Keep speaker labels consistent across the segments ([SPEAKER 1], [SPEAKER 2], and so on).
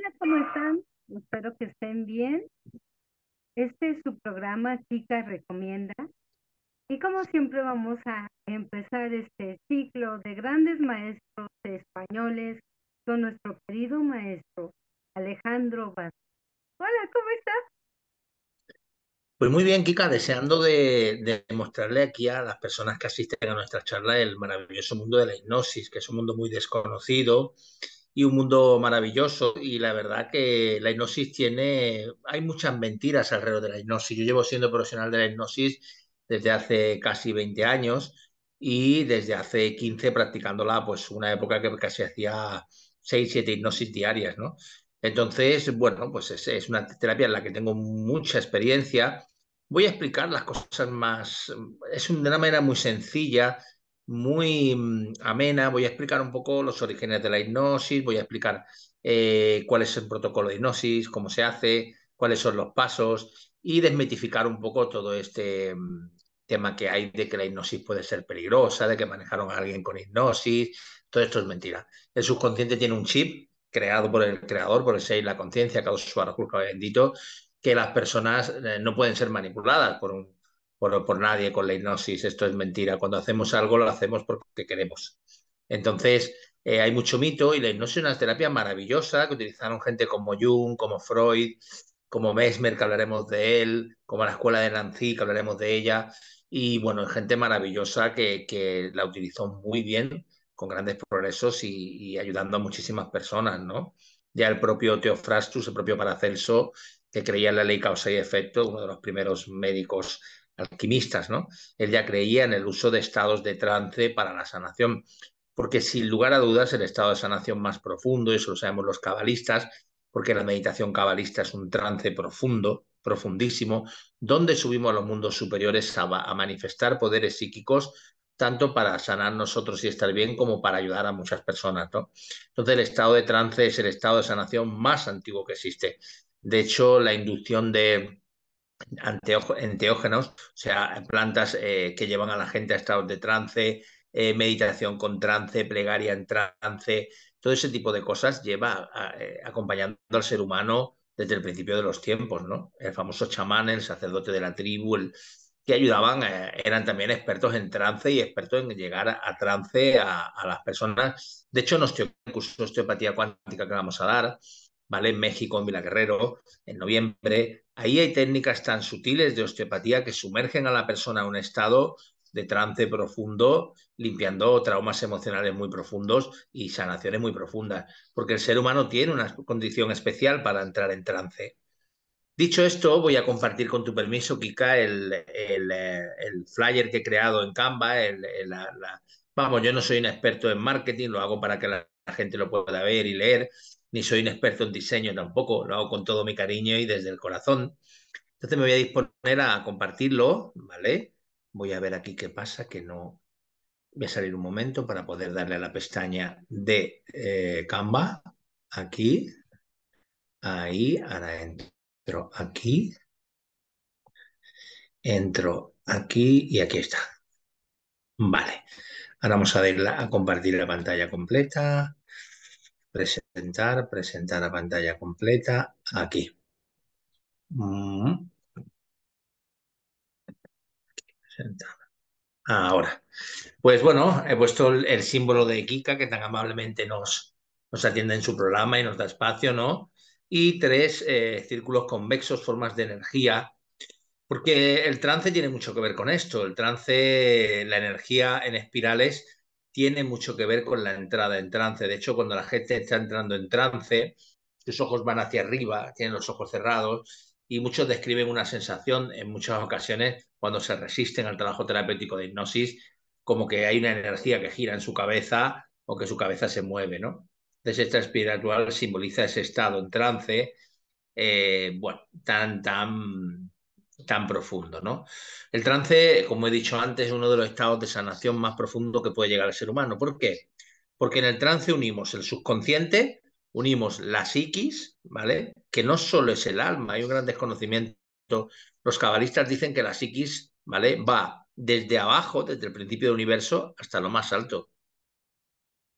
[SPEAKER 1] Hola, ¿cómo están? Espero que estén bien. Este es su programa Chica Recomienda. Y como siempre vamos a empezar este ciclo de grandes maestros españoles con nuestro querido maestro Alejandro Vaz. Hola, ¿cómo estás?
[SPEAKER 2] Pues muy bien, Kika, deseando de mostrarle aquí a las personas que asisten a nuestra charla el maravilloso mundo de la hipnosis, que es un mundo muy desconocido y un mundo maravilloso. Y la verdad que la hipnosis hay muchas mentiras alrededor de la hipnosis. Yo llevo siendo profesional de la hipnosis desde hace casi 20 años y desde hace 15 practicándola, pues una época que casi hacía 6 7 hipnosis diarias, ¿no? Entonces, bueno, pues es una terapia en la que tengo mucha experiencia. Voy a explicar las cosas de una manera muy sencilla, muy amena. Voy a explicar un poco los orígenes de la hipnosis, voy a explicar cuál es el protocolo de hipnosis, cómo se hace, cuáles son los pasos y desmitificar un poco todo este tema que hay de que la hipnosis puede ser peligrosa, de que manejaron a alguien con hipnosis. Todo esto es mentira. El subconsciente tiene un chip creado por el creador, por el ser y la conciencia, cada usuario, bendito, que las personas no pueden ser manipuladas por nadie con la hipnosis. Esto es mentira. Cuando hacemos algo, lo hacemos porque queremos. Entonces, hay mucho mito y la hipnosis es una terapia maravillosa que utilizaron gente como Jung, como Freud, como Mesmer, que hablaremos de él, como la escuela de Nancy, que hablaremos de ella. Y bueno, gente maravillosa que la utilizó muy bien, con grandes progresos y ayudando a muchísimas personas, ¿no? Ya el propio Theophrastus, el propio Paracelso, que creía en la ley causa y efecto, uno de los primeros médicos alquimistas, ¿no? Él ya creía en el uso de estados de trance para la sanación, porque sin lugar a dudas el estado de sanación más profundo, y eso lo sabemos los cabalistas, porque la meditación cabalista es un trance profundo, profundísimo, donde subimos a los mundos superiores a manifestar poderes psíquicos, tanto para sanar nosotros y estar bien, como para ayudar a muchas personas, ¿no? Entonces el estado de trance es el estado de sanación más antiguo que existe. De hecho, la inducción de enteógenos, o sea, plantas que llevan a la gente a estados de trance, meditación con trance, plegaria en trance, todo ese tipo de cosas lleva acompañando al ser humano desde el principio de los tiempos, ¿no? El famoso chamán, el sacerdote de la tribu, que ayudaban, eran también expertos en trance y expertos en llegar a trance a las personas. De hecho, en el curso de osteopatía cuántica que vamos a dar, ¿vale? En México, en Vila Guerrero, en noviembre. Ahí hay técnicas tan sutiles de osteopatía que sumergen a la persona a un estado de trance profundo, limpiando traumas emocionales muy profundos y sanaciones muy profundas, porque el ser humano tiene una condición especial para entrar en trance. Dicho esto, voy a compartir con tu permiso, Kika, el flyer que he creado en Canva. Vamos, yo no soy un experto en marketing, lo hago para que la gente lo pueda ver y leer, ni soy un experto en diseño tampoco, lo hago con todo mi cariño y desde el corazón. Entonces me voy a disponer a compartirlo, ¿vale? Voy a ver aquí qué pasa, que no... Voy a salir un momento para poder darle a la pestaña de Canva, aquí, ahí, ahora entro aquí. Entro aquí y aquí está. Vale. Ahora vamos a darle a compartir la pantalla completa. Presentar la pantalla completa. Aquí. Mm, presentar. Ahora. Pues bueno, he puesto el símbolo de Kika, que tan amablemente nos atiende en su programa y nos da espacio, ¿no? Y tres círculos convexos, formas de energía. Porque el trance tiene mucho que ver con esto. El trance, la energía en espirales, tiene mucho que ver con la entrada en trance. De hecho, cuando la gente está entrando en trance, sus ojos van hacia arriba, tienen los ojos cerrados y muchos describen una sensación en muchas ocasiones cuando se resisten al trabajo terapéutico de hipnosis, como que hay una energía que gira en su cabeza o que su cabeza se mueve, ¿no? Entonces, esta espiritual simboliza ese estado en trance, bueno, tan profundo, ¿no? El trance, como he dicho antes, es uno de los estados de sanación más profundo que puede llegar al ser humano. ¿Por qué? Porque en el trance unimos el subconsciente, unimos la psiquis, ¿vale? Que no solo es el alma, hay un gran desconocimiento. Los cabalistas dicen que la psiquis, ¿vale? Va desde abajo, desde el principio del universo, hasta lo más alto. O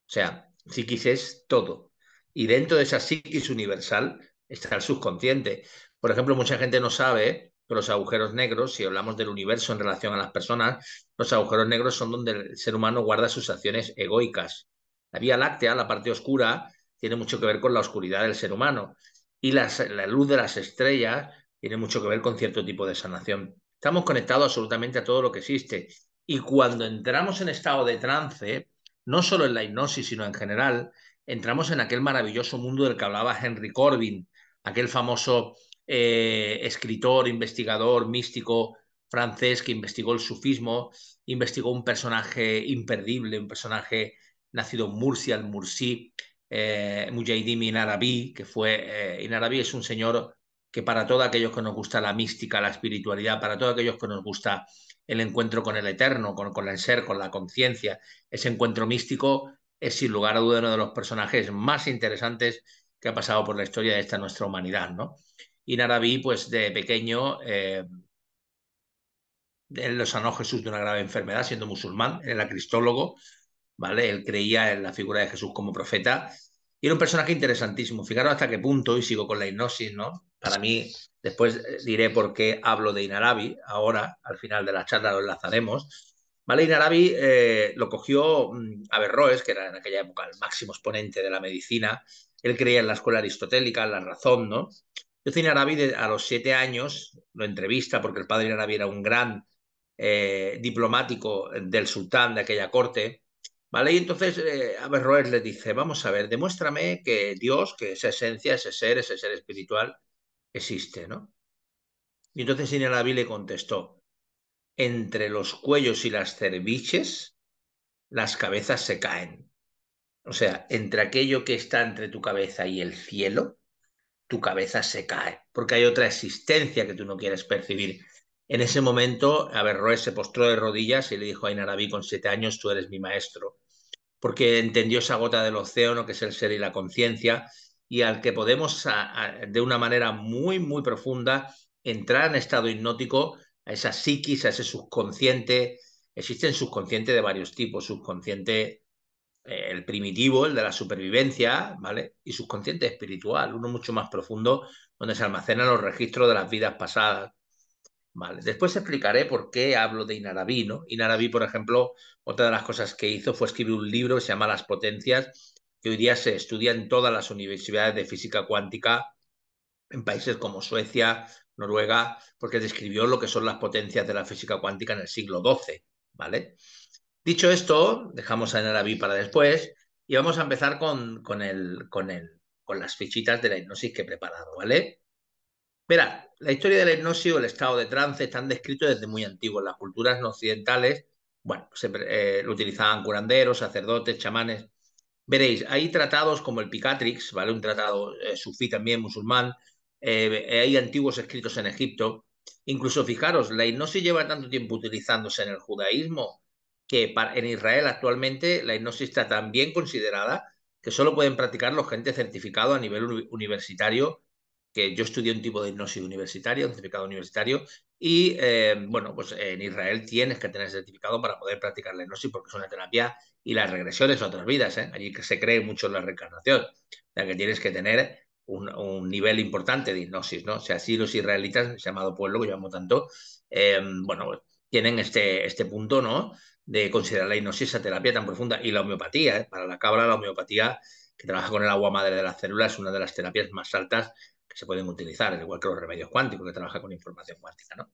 [SPEAKER 2] sea, psiquis es todo. Y dentro de esa psiquis universal está el subconsciente. Por ejemplo, mucha gente no sabe que los agujeros negros, si hablamos del universo en relación a las personas, los agujeros negros son donde el ser humano guarda sus acciones egoicas. La Vía Láctea, la parte oscura, tiene mucho que ver con la oscuridad del ser humano. Y la luz de las estrellas tiene mucho que ver con cierto tipo de sanación. Estamos conectados absolutamente a todo lo que existe. Y cuando entramos en estado de trance, no solo en la hipnosis, sino en general, entramos en aquel maravilloso mundo del que hablaba Henry Corbin, aquel famoso escritor, investigador, místico francés que investigó el sufismo, investigó un personaje imperdible, un personaje nacido en Murcia, el Mursi, Mujahideen Ibn Arabi, que fue, Ibn Arabi es un señor que para todos aquellos que nos gusta la mística, la espiritualidad, para todos aquellos que nos gusta el encuentro con el eterno, con el ser, con la conciencia, ese encuentro místico es sin lugar a duda uno de los personajes más interesantes que ha pasado por la historia de esta nuestra humanidad, ¿no? Y Naraví, pues de pequeño, él lo sanó Jesús de una grave enfermedad, siendo musulmán, era cristólogo, ¿vale? Él creía en la figura de Jesús como profeta y era un personaje interesantísimo. Fijaros hasta qué punto, y sigo con la hipnosis, ¿no? Para mí, después diré por qué hablo de Inarabi, ahora, al final de la charla lo enlazaremos. ¿Vale? Inarabi lo cogió Averroes, que era en aquella época el máximo exponente de la medicina. Él creía en la escuela aristotélica, en la razón, ¿no? Entonces Inarabi a los 7 años lo entrevista porque el padre Inarabi era un gran diplomático del sultán de aquella corte, ¿vale? Y entonces Averroes le dice, vamos a ver, demuéstrame que Dios, que esa esencia, ese ser espiritual, existe, ¿no? Y entonces Inarabi le contestó, entre los cuellos y las cerviches, las cabezas se caen. O sea, entre aquello que está entre tu cabeza y el cielo, tu cabeza se cae, porque hay otra existencia que tú no quieres percibir. En ese momento, Averroes se postró de rodillas y le dijo a Inarabi con 7 años, tú eres mi maestro, porque entendió esa gota del océano que es el ser y la conciencia, y al que podemos, de una manera muy, muy profunda, entrar en estado hipnótico, a esa psiquis, a ese subconsciente. Existen subconscientes de varios tipos, subconsciente el primitivo, el de la supervivencia, ¿vale? Y subconsciente espiritual, uno mucho más profundo, donde se almacenan los registros de las vidas pasadas, ¿vale? Después explicaré por qué hablo de Inarabi, ¿no? Inarabi, por ejemplo, otra de las cosas que hizo fue escribir un libro que se llama Las potencias, que hoy día se estudia en todas las universidades de física cuántica, en países como Suecia, Noruega, porque describió lo que son las potencias de la física cuántica en el siglo XII, ¿vale? Dicho esto, dejamos a Naravi para después y vamos a empezar con las fichitas de la hipnosis que he preparado, ¿vale? Verá, la historia de la hipnosis o el estado de trance están descritos desde muy antiguo. En las culturas no occidentales, bueno, lo utilizaban curanderos, sacerdotes, chamanes. Veréis, hay tratados como el Picatrix, ¿vale? Un tratado sufí también, musulmán. Hay antiguos escritos en Egipto. Incluso, fijaros, la hipnosis lleva tanto tiempo utilizándose en el judaísmo que en Israel actualmente la hipnosis está tan bien considerada que solo pueden practicarlo gente certificado a nivel universitario, que yo estudié un tipo de hipnosis universitaria, un certificado universitario, y bueno, pues en Israel tienes que tener certificado para poder practicar la hipnosis porque es una terapia y las regresiones a otras vidas, ¿eh? Allí que se cree mucho en la reencarnación, o sea que tienes que tener un nivel importante de hipnosis, ¿no? O sea, así los israelitas, llamado pueblo que llevamos tanto, bueno, pues, tienen este punto, ¿no? De considerar la hipnosis esa terapia tan profunda y la homeopatía, ¿eh? Para la cabra, la homeopatía que trabaja con el agua madre de las células es una de las terapias más altas que se pueden utilizar, al igual que los remedios cuánticos que trabaja con información cuántica, ¿no?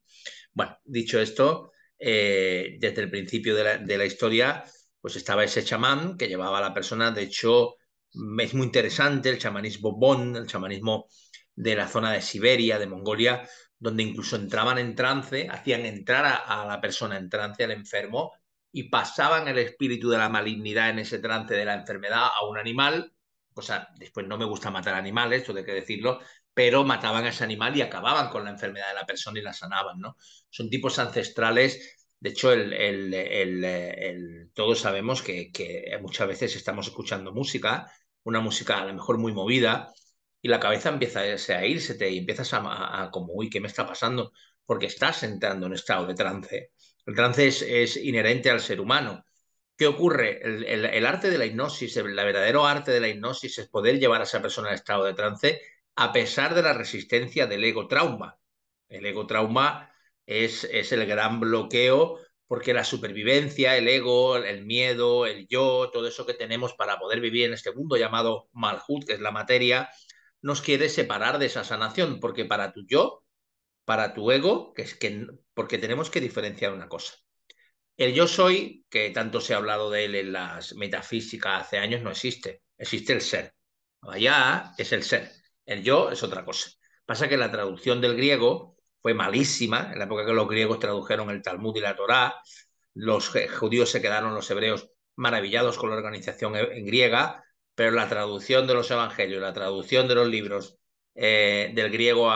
[SPEAKER 2] Bueno, dicho esto, desde el principio de la historia, pues estaba ese chamán que llevaba a la persona, de hecho, es muy interesante el chamanismo Bon, el chamanismo de la zona de Siberia, de Mongolia, donde incluso entraban en trance, hacían entrar a la persona en trance, al enfermo, y pasaban el espíritu de la malignidad en ese trance de la enfermedad a un animal. O sea, después no me gusta matar animales, esto hay que decirlo, pero mataban a ese animal y acababan con la enfermedad de la persona y la sanaban, ¿no? Son tipos ancestrales. De hecho, todos sabemos que muchas veces estamos escuchando música, una música a lo mejor muy movida, y la cabeza empieza a irse y empiezas como, uy, ¿qué me está pasando? Porque estás entrando en estado de trance. El trance es inherente al ser humano. ¿Qué ocurre? El arte de la hipnosis, el verdadero arte de la hipnosis es poder llevar a esa persona al estado de trance a pesar de la resistencia del ego trauma. El ego trauma es el gran bloqueo porque la supervivencia, el ego, el miedo, el yo, todo eso que tenemos para poder vivir en este mundo llamado Malhut, que es la materia, nos quiere separar de esa sanación, porque para tu yo, para tu ego, porque tenemos que diferenciar una cosa. El yo soy, que tanto se ha hablado de él en las metafísicas hace años, no existe. Existe el ser. Allá es el ser. El yo es otra cosa. Pasa que la traducción del griego fue malísima. En la época que los griegos tradujeron el Talmud y la Torá, los judíos se quedaron, los hebreos, maravillados con la organización en griega, pero la traducción de los evangelios, la traducción de los libros del griego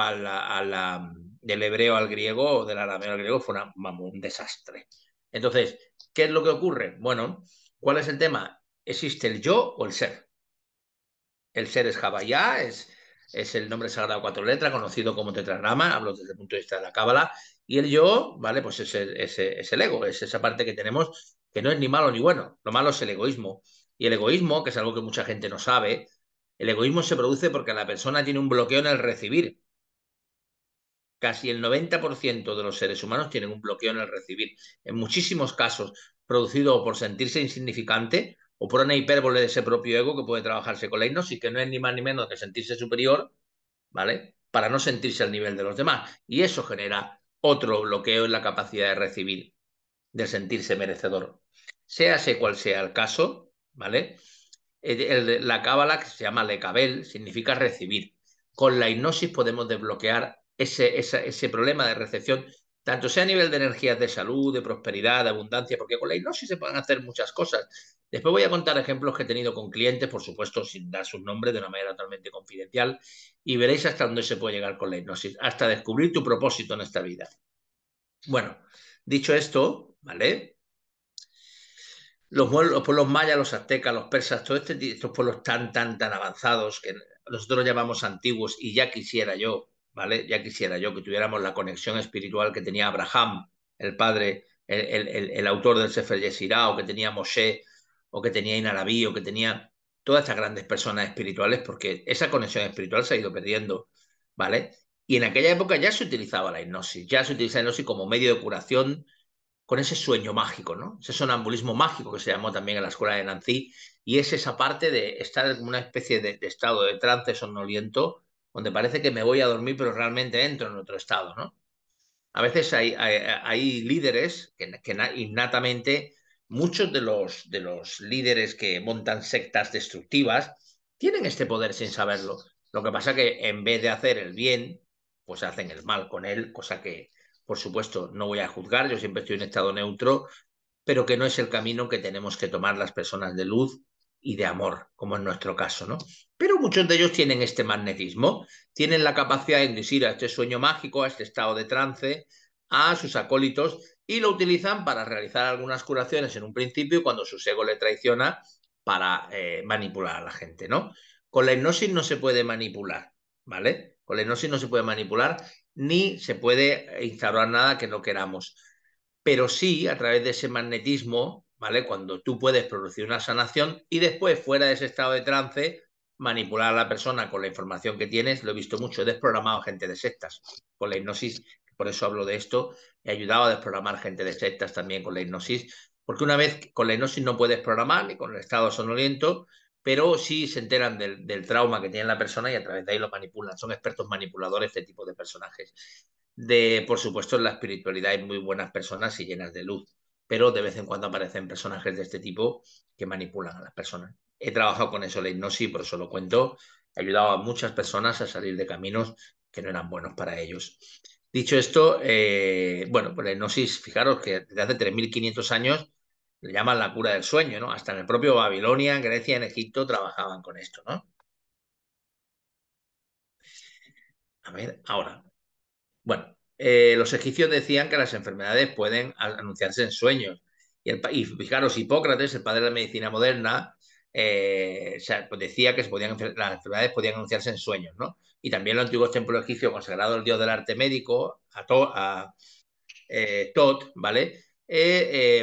[SPEAKER 2] del hebreo al griego, o del arameo al griego, fue un desastre. Entonces, ¿qué es lo que ocurre? Bueno, ¿cuál es el tema? ¿Existe el yo o el ser? El ser es Havaya, es el nombre sagrado 4 letras, conocido como tetragrama, hablo desde el punto de vista de la Cábala, y el yo, ¿vale? Pues es el ego, es esa parte que tenemos que no es ni malo ni bueno, lo malo es el egoísmo. Y el egoísmo, que es algo que mucha gente no sabe, el egoísmo se produce porque la persona tiene un bloqueo en el recibir. Casi el 90% de los seres humanos tienen un bloqueo en el recibir. En muchísimos casos, producido por sentirse insignificante o por una hipérbole de ese propio ego que puede trabajarse con la hipnosis, que no es ni más ni menos que sentirse superior, ¿vale? Para no sentirse al nivel de los demás. Y eso genera otro bloqueo en la capacidad de recibir, de sentirse merecedor. Séase cual sea el caso, ¿vale? La cábala, que se llama Lekabel, significa recibir. Con la hipnosis podemos desbloquear ese problema de recepción, tanto sea a nivel de energías de salud, de prosperidad, de abundancia, porque con la hipnosis se pueden hacer muchas cosas. Después voy a contar ejemplos que he tenido con clientes, por supuesto, sin dar sus nombres, de una manera totalmente confidencial, y veréis hasta dónde se puede llegar con la hipnosis, hasta descubrir tu propósito en esta vida. Bueno, dicho esto, ¿vale? Los pueblos mayas, los aztecas, los persas, todos estos pueblos tan avanzados que nosotros llamamos antiguos, y ya quisiera yo, ¿vale? Ya quisiera yo que tuviéramos la conexión espiritual que tenía Abraham, el padre, el autor del Sefer Yeshirá, o que tenía Moshe, o que tenía Inarabí, o que tenía todas estas grandes personas espirituales, porque esa conexión espiritual se ha ido perdiendo, ¿vale? Y en aquella época ya se utilizaba la hipnosis, ya se utilizaba la hipnosis como medio de curación con ese sueño mágico, ¿no? Ese sonambulismo mágico que se llamó también en la escuela de Nancy, y es esa parte de estar en una especie de estado de trance somnoliento, donde parece que me voy a dormir, pero realmente entro en otro estado, ¿no? A veces hay líderes que innatamente, muchos de los líderes que montan sectas destructivas tienen este poder sin saberlo. Lo que pasa que en vez de hacer el bien, pues hacen el mal con él, cosa que, por supuesto, no voy a juzgar, yo siempre estoy en estado neutro, pero que no es el camino que tenemos que tomar las personas de luz y de amor, como en nuestro caso, ¿no? Pero muchos de ellos tienen este magnetismo, tienen la capacidad de inducir a este sueño mágico, a este estado de trance, a sus acólitos y lo utilizan para realizar algunas curaciones en un principio cuando su ego le traiciona para manipular a la gente, ¿no? Con la hipnosis no se puede manipular, ¿vale? Con la hipnosis no se puede manipular ni se puede instaurar nada que no queramos, pero sí a través de ese magnetismo, ¿vale? Cuando tú puedes producir una sanación y después, fuera de ese estado de trance, manipular a la persona con la información que tienes. Lo he visto mucho, he desprogramado gente de sectas con la hipnosis, por eso hablo de esto. He ayudado a desprogramar gente de sectas también con la hipnosis, porque una vez con la hipnosis no puedes programar ni con el estado sonoliento, pero sí se enteran del trauma que tiene la persona y a través de ahí lo manipulan. Son expertos manipuladores este tipo de personajes. Por supuesto, en la espiritualidad hay muy buenas personas y llenas de luz, pero de vez en cuando aparecen personajes de este tipo que manipulan a las personas. He trabajado con eso, la hipnosis, por eso lo cuento. He ayudado a muchas personas a salir de caminos que no eran buenos para ellos. Dicho esto, bueno, pues la hipnosis, fijaros que desde hace 3.500 años le llaman la cura del sueño, ¿no? Hasta en el propio Babilonia, en Grecia, en Egipto trabajaban con esto, ¿no? A ver, ahora, bueno, los egipcios decían que las enfermedades pueden anunciarse en sueños. Y fijaros, Hipócrates, el padre de la medicina moderna, o sea, pues decía que las enfermedades podían anunciarse en sueños, ¿no? Y también los antiguos templos egipcios consagrados al dios del arte médico, a Tot, ¿vale?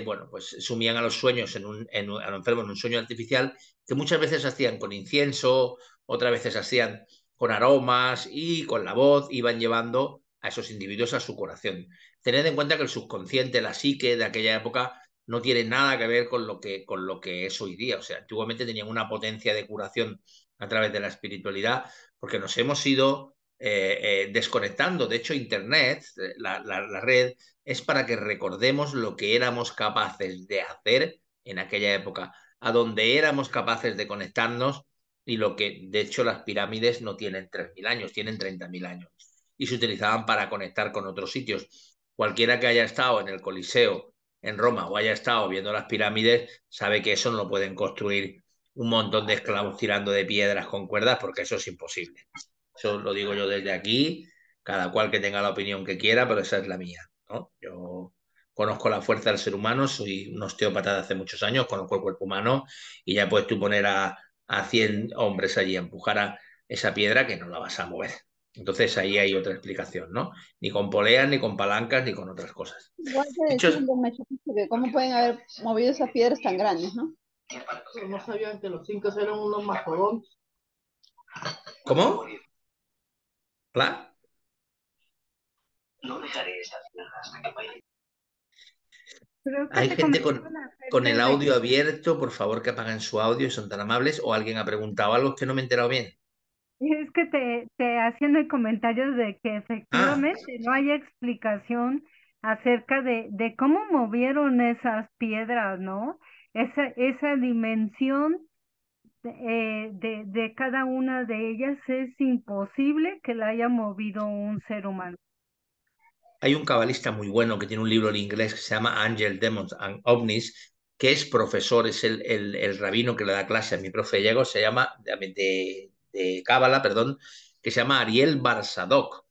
[SPEAKER 2] bueno, pues sumían a los sueños a los enfermos en un sueño artificial que muchas veces hacían con incienso, otras veces hacían con aromas y con la voz, iban llevando a esos individuos a su curación. Tened en cuenta que el subconsciente, la psique de aquella época, no tiene nada que ver con lo que es hoy día. O sea, antiguamente tenían una potencia de curación a través de la espiritualidad, porque nos hemos ido desconectando. De hecho, Internet, la red, es para que recordemos lo que éramos capaces de hacer en aquella época, a donde éramos capaces de conectarnos y lo que, de hecho, las pirámides no tienen 3.000 años, tienen 30.000 años y se utilizaban para conectar con otros sitios. Cualquiera que haya estado en el Coliseo en Roma o haya estado viendo las pirámides sabe que eso no lo pueden construir un montón de esclavos tirando de piedras con cuerdas porque eso es imposible. Eso lo digo yo desde aquí, cada cual que tenga la opinión que quiera, pero esa es la mía, ¿no? Yo conozco la fuerza del ser humano, soy un osteópata de hace muchos años, conozco el cuerpo humano y ya puedes tú poner a 100 hombres allí a empujar a esa piedra que no la vas a mover. Entonces ahí hay otra explicación, ¿no? Ni con poleas, ni con palancas, ni con otras cosas.
[SPEAKER 3] Igual te
[SPEAKER 2] Dicho,
[SPEAKER 3] decían de Machu Picchu que cómo pueden haber movido esas piedras tan grandes, ¿no? Pero no sabían que los incas eran unos mastodontes.
[SPEAKER 2] ¿cómo? ¿Hola?
[SPEAKER 1] Creo que
[SPEAKER 2] Hay
[SPEAKER 1] te
[SPEAKER 2] gente
[SPEAKER 1] comentaban
[SPEAKER 2] con el
[SPEAKER 1] acerca de,
[SPEAKER 2] audio abierto, por favor que apaguen su audio, son tan amables, o alguien ha preguntado algo que no me he enterado bien.
[SPEAKER 1] es que te hacían el comentario de que
[SPEAKER 2] Ah,
[SPEAKER 1] efectivamente no hay explicación acerca de cómo movieron esas piedras, ¿no? Esa dimensión de cada una de ellas es imposible que la haya movido un ser humano.
[SPEAKER 2] hay un cabalista muy bueno que tiene un libro en inglés que se llama Angel, Demons and OVNIs, que es profesor, es el rabino que le da clase a mi profe Diego, se llama, de Cábala, perdón, que se llama Ariel Barsadok.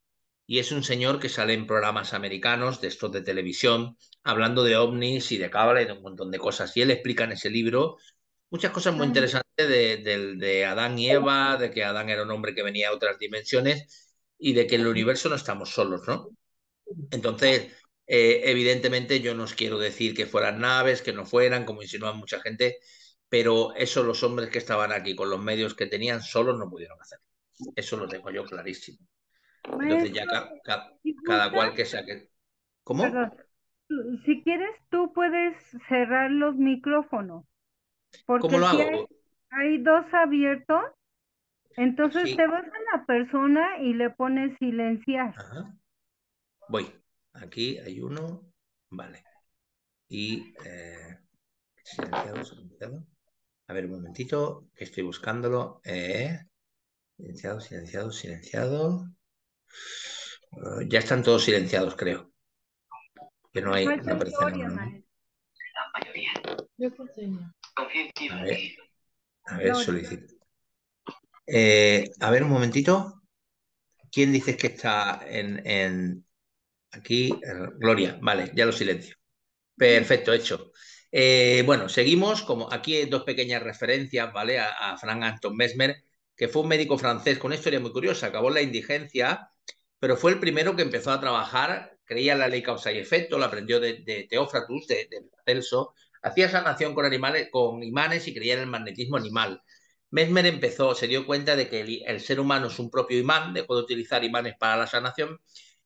[SPEAKER 2] Y es un señor que sale en programas americanos, de estos de televisión, hablando de ovnis y de cábala y de un montón de cosas. Y él explica en ese libro muchas cosas muy
[SPEAKER 1] Ah,
[SPEAKER 2] interesantes de Adán y Eva, de que Adán era un hombre que venía a otras dimensiones y de que en el universo no estamos solos, ¿no? Entonces, evidentemente yo no os quiero decir que fueran naves, que no fueran, como insinúan mucha gente, pero eso los hombres que estaban aquí con los medios que tenían solos no pudieron hacer. Eso lo tengo yo clarísimo. Entonces ya
[SPEAKER 1] maestro, si
[SPEAKER 2] cada
[SPEAKER 1] gustas,
[SPEAKER 2] cual que saque.
[SPEAKER 1] perdón,
[SPEAKER 2] ¿Cómo?
[SPEAKER 1] si quieres tú puedes cerrar los micrófonos,
[SPEAKER 2] ¿Cómo
[SPEAKER 1] porque
[SPEAKER 2] lo
[SPEAKER 1] si
[SPEAKER 2] hago?
[SPEAKER 1] hay dos abiertos, entonces
[SPEAKER 2] Sí.
[SPEAKER 1] te vas a la persona y le pones silenciar.
[SPEAKER 2] Ajá. Voy. Aquí hay uno. Vale. Y silenciado, silenciado. A ver, un momentito, que estoy buscándolo. Silenciado, silenciado, silenciado. Ya están todos silenciados, creo. Que no hay,
[SPEAKER 1] Falta
[SPEAKER 2] no aparece
[SPEAKER 1] Gloria,
[SPEAKER 2] ninguno, ¿no?
[SPEAKER 1] maestro.
[SPEAKER 3] Yo qué sé.
[SPEAKER 2] A ver, a ver,
[SPEAKER 1] Gloria.
[SPEAKER 2] solicito. A ver, un momentito. ¿Quién dices que está aquí? Gloria, vale, ya lo silencio. Perfecto, hecho. Bueno, seguimos. Como aquí hay dos pequeñas referencias, ¿vale? A Frank Anton Mesmer, que fue un médico francés con una historia muy curiosa. Acabó en la indigencia, pero fue el primero que empezó a trabajar. Creía en la ley causa y efecto, lo aprendió de Teófratus, de Celso. Hacía sanación con animales, con imanes y creía en el magnetismo animal. Mesmer empezó, se dio cuenta de que el ser humano es un propio imán, dejó de utilizar imanes para la sanación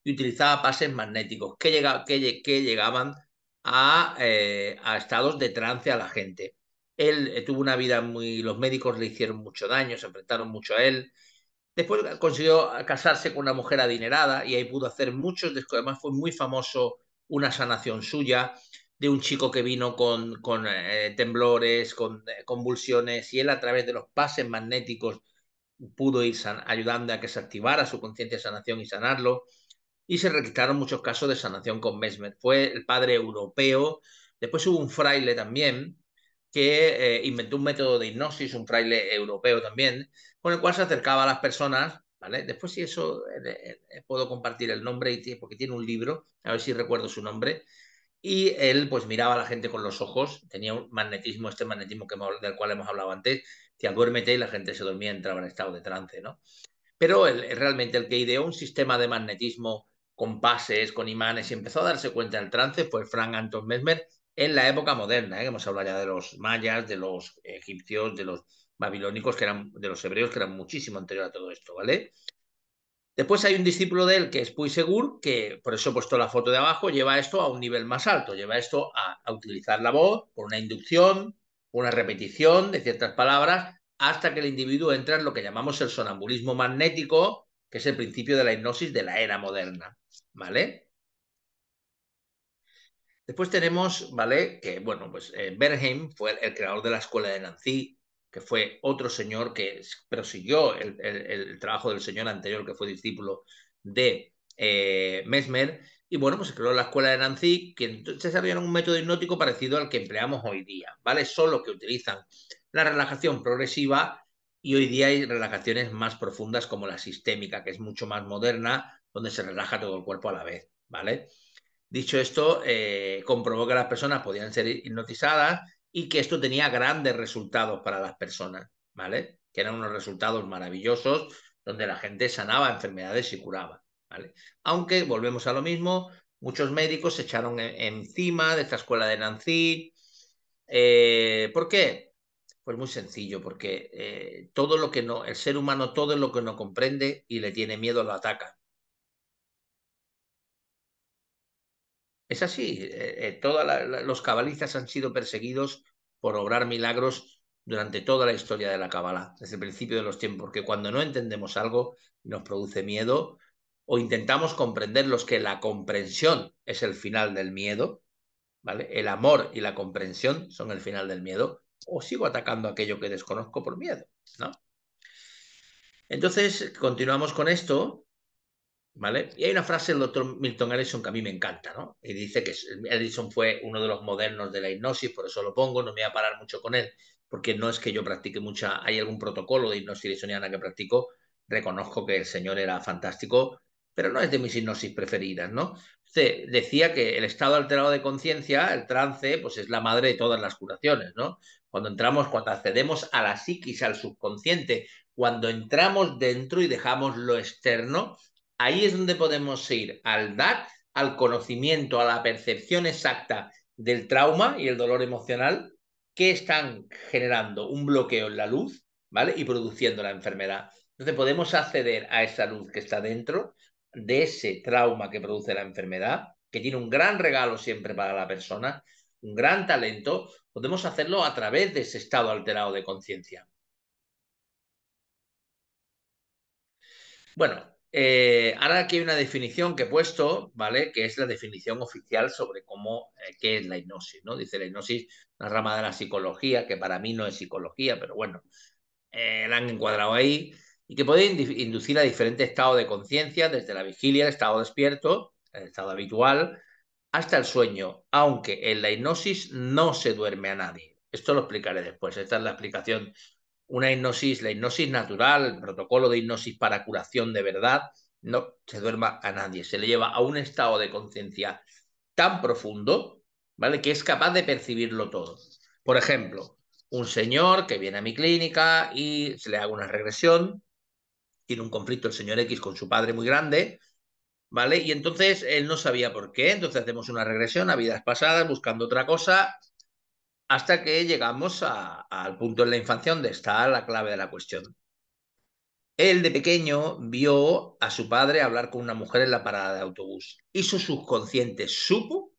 [SPEAKER 2] y utilizaba pases magnéticos que llegaban a estados de trance a la gente. Él tuvo una vida muy... Los médicos le hicieron mucho daño, se enfrentaron mucho a él. Después consiguió casarse con una mujer adinerada y ahí pudo hacer muchos... Además fue muy famoso una sanación suya de un chico que vino con temblores, con convulsiones, y él a través de los pases magnéticos pudo ir ayudando a que se activara su conciencia de sanación y sanarlo y se registraron muchos casos de sanación con Mesmer. Fue el padre europeo. Después hubo un fraile también que inventó un método de hipnosis, un fraile europeo también, con el cual se acercaba a las personas. ¿Vale? Después, si eso puedo compartir el nombre porque tiene un libro, a ver si recuerdo su nombre. Y él, pues, miraba a la gente con los ojos, tenía un magnetismo, este magnetismo del cual hemos hablado antes, que duérmete y la gente se dormía, entraba en estado de trance, ¿no? Pero realmente el que ideó un sistema de magnetismo compases, con imanes, y empezó a darse cuenta del trance fue Frank Anton Mesmer en la época moderna, que hemos hablado ya de los mayas, de los egipcios, de los babilónicos, de los hebreos, que eran muchísimo anterior a todo esto, ¿vale? Después hay un discípulo de él que es Puigsegur, que por eso he puesto la foto de abajo, lleva esto a un nivel más alto, lleva esto a utilizar la voz por una inducción, una repetición de ciertas palabras, hasta que el individuo entra en lo que llamamos el sonambulismo magnético, que es el principio de la hipnosis de la era moderna, ¿vale? Después tenemos, ¿vale? Que, bueno, pues Bernheim fue el creador de la escuela de Nancy, que fue otro señor que prosiguió el trabajo del señor anterior, que fue discípulo de Mesmer, y bueno, pues creó la escuela de Nancy, que entonces desarrollaron un método hipnótico parecido al que empleamos hoy día, ¿vale? Solo que utilizan la relajación progresiva y hoy día hay relajaciones más profundas como la sistémica, que es mucho más moderna, donde se relaja todo el cuerpo a la vez, ¿vale? Dicho esto, comprobó que las personas podían ser hipnotizadas y que esto tenía grandes resultados para las personas, ¿vale? Que eran unos resultados maravillosos donde la gente sanaba enfermedades y curaba, ¿vale? Aunque, volvemos a lo mismo, muchos médicos se echaron encima de esta escuela de Nancy. ¿Por qué? Pues muy sencillo, porque todo lo que no, el ser humano todo lo que no comprende y le tiene miedo lo ataca. Es así, todos los cabalistas han sido perseguidos por obrar milagros durante toda la historia de la Cábala, desde el principio de los tiempos, porque cuando no entendemos algo nos produce miedo o intentamos comprenderlos, que la comprensión es el final del miedo, ¿vale? El amor y la comprensión son el final del miedo, o sigo atacando aquello que desconozco por miedo, ¿no? Entonces, continuamos con esto. ¿Vale? Y hay una frase del doctor Milton Erickson que a mí me encanta, ¿no? Y dice que Erickson fue uno de los modernos de la hipnosis, por eso lo pongo, no me voy a parar mucho con él, porque no es que yo practique mucha, hay algún protocolo de hipnosis ericksoniana que practico, reconozco que el señor era fantástico, pero no es de mis hipnosis preferidas, ¿no? Usted decía que el estado alterado de conciencia, el trance, pues es la madre de todas las curaciones, ¿no? Cuando entramos, cuando accedemos a la psiquis, al subconsciente, cuando entramos dentro y dejamos lo externo, ahí es donde podemos ir al dar, al conocimiento, a la percepción exacta del trauma y el dolor emocional que están generando un bloqueo en la luz, ¿vale? Y produciendo la enfermedad. Entonces podemos acceder a esa luz que está dentro de ese trauma que produce la enfermedad, que tiene un gran regalo siempre para la persona, un gran talento, podemos hacerlo a través de ese estado alterado de conciencia. Bueno, ahora aquí hay una definición que he puesto, ¿vale? Que es la definición oficial sobre cómo, qué es la hipnosis, ¿no? Dice la hipnosis, una rama de la psicología, que para mí no es psicología, pero bueno, la han encuadrado ahí, y que puede inducir a diferentes estados de conciencia, desde la vigilia, el estado despierto, el estado habitual, hasta el sueño, aunque en la hipnosis no se duerme a nadie. Esto lo explicaré después, esta es la explicación, una hipnosis, la hipnosis natural, el protocolo de hipnosis para curación de verdad, no se duerma a nadie, se le lleva a un estado de conciencia tan profundo, ¿vale? Que es capaz de percibirlo todo. Por ejemplo, un señor que viene a mi clínica y se le haga una regresión, tiene un conflicto el señor X con su padre muy grande, ¿vale? Y entonces él no sabía por qué, entonces hacemos una regresión a vidas pasadas buscando otra cosa hasta que llegamos al punto en la infancia donde está la clave de la cuestión. Él de pequeño vio a su padre hablar con una mujer en la parada de autobús y su subconsciente supo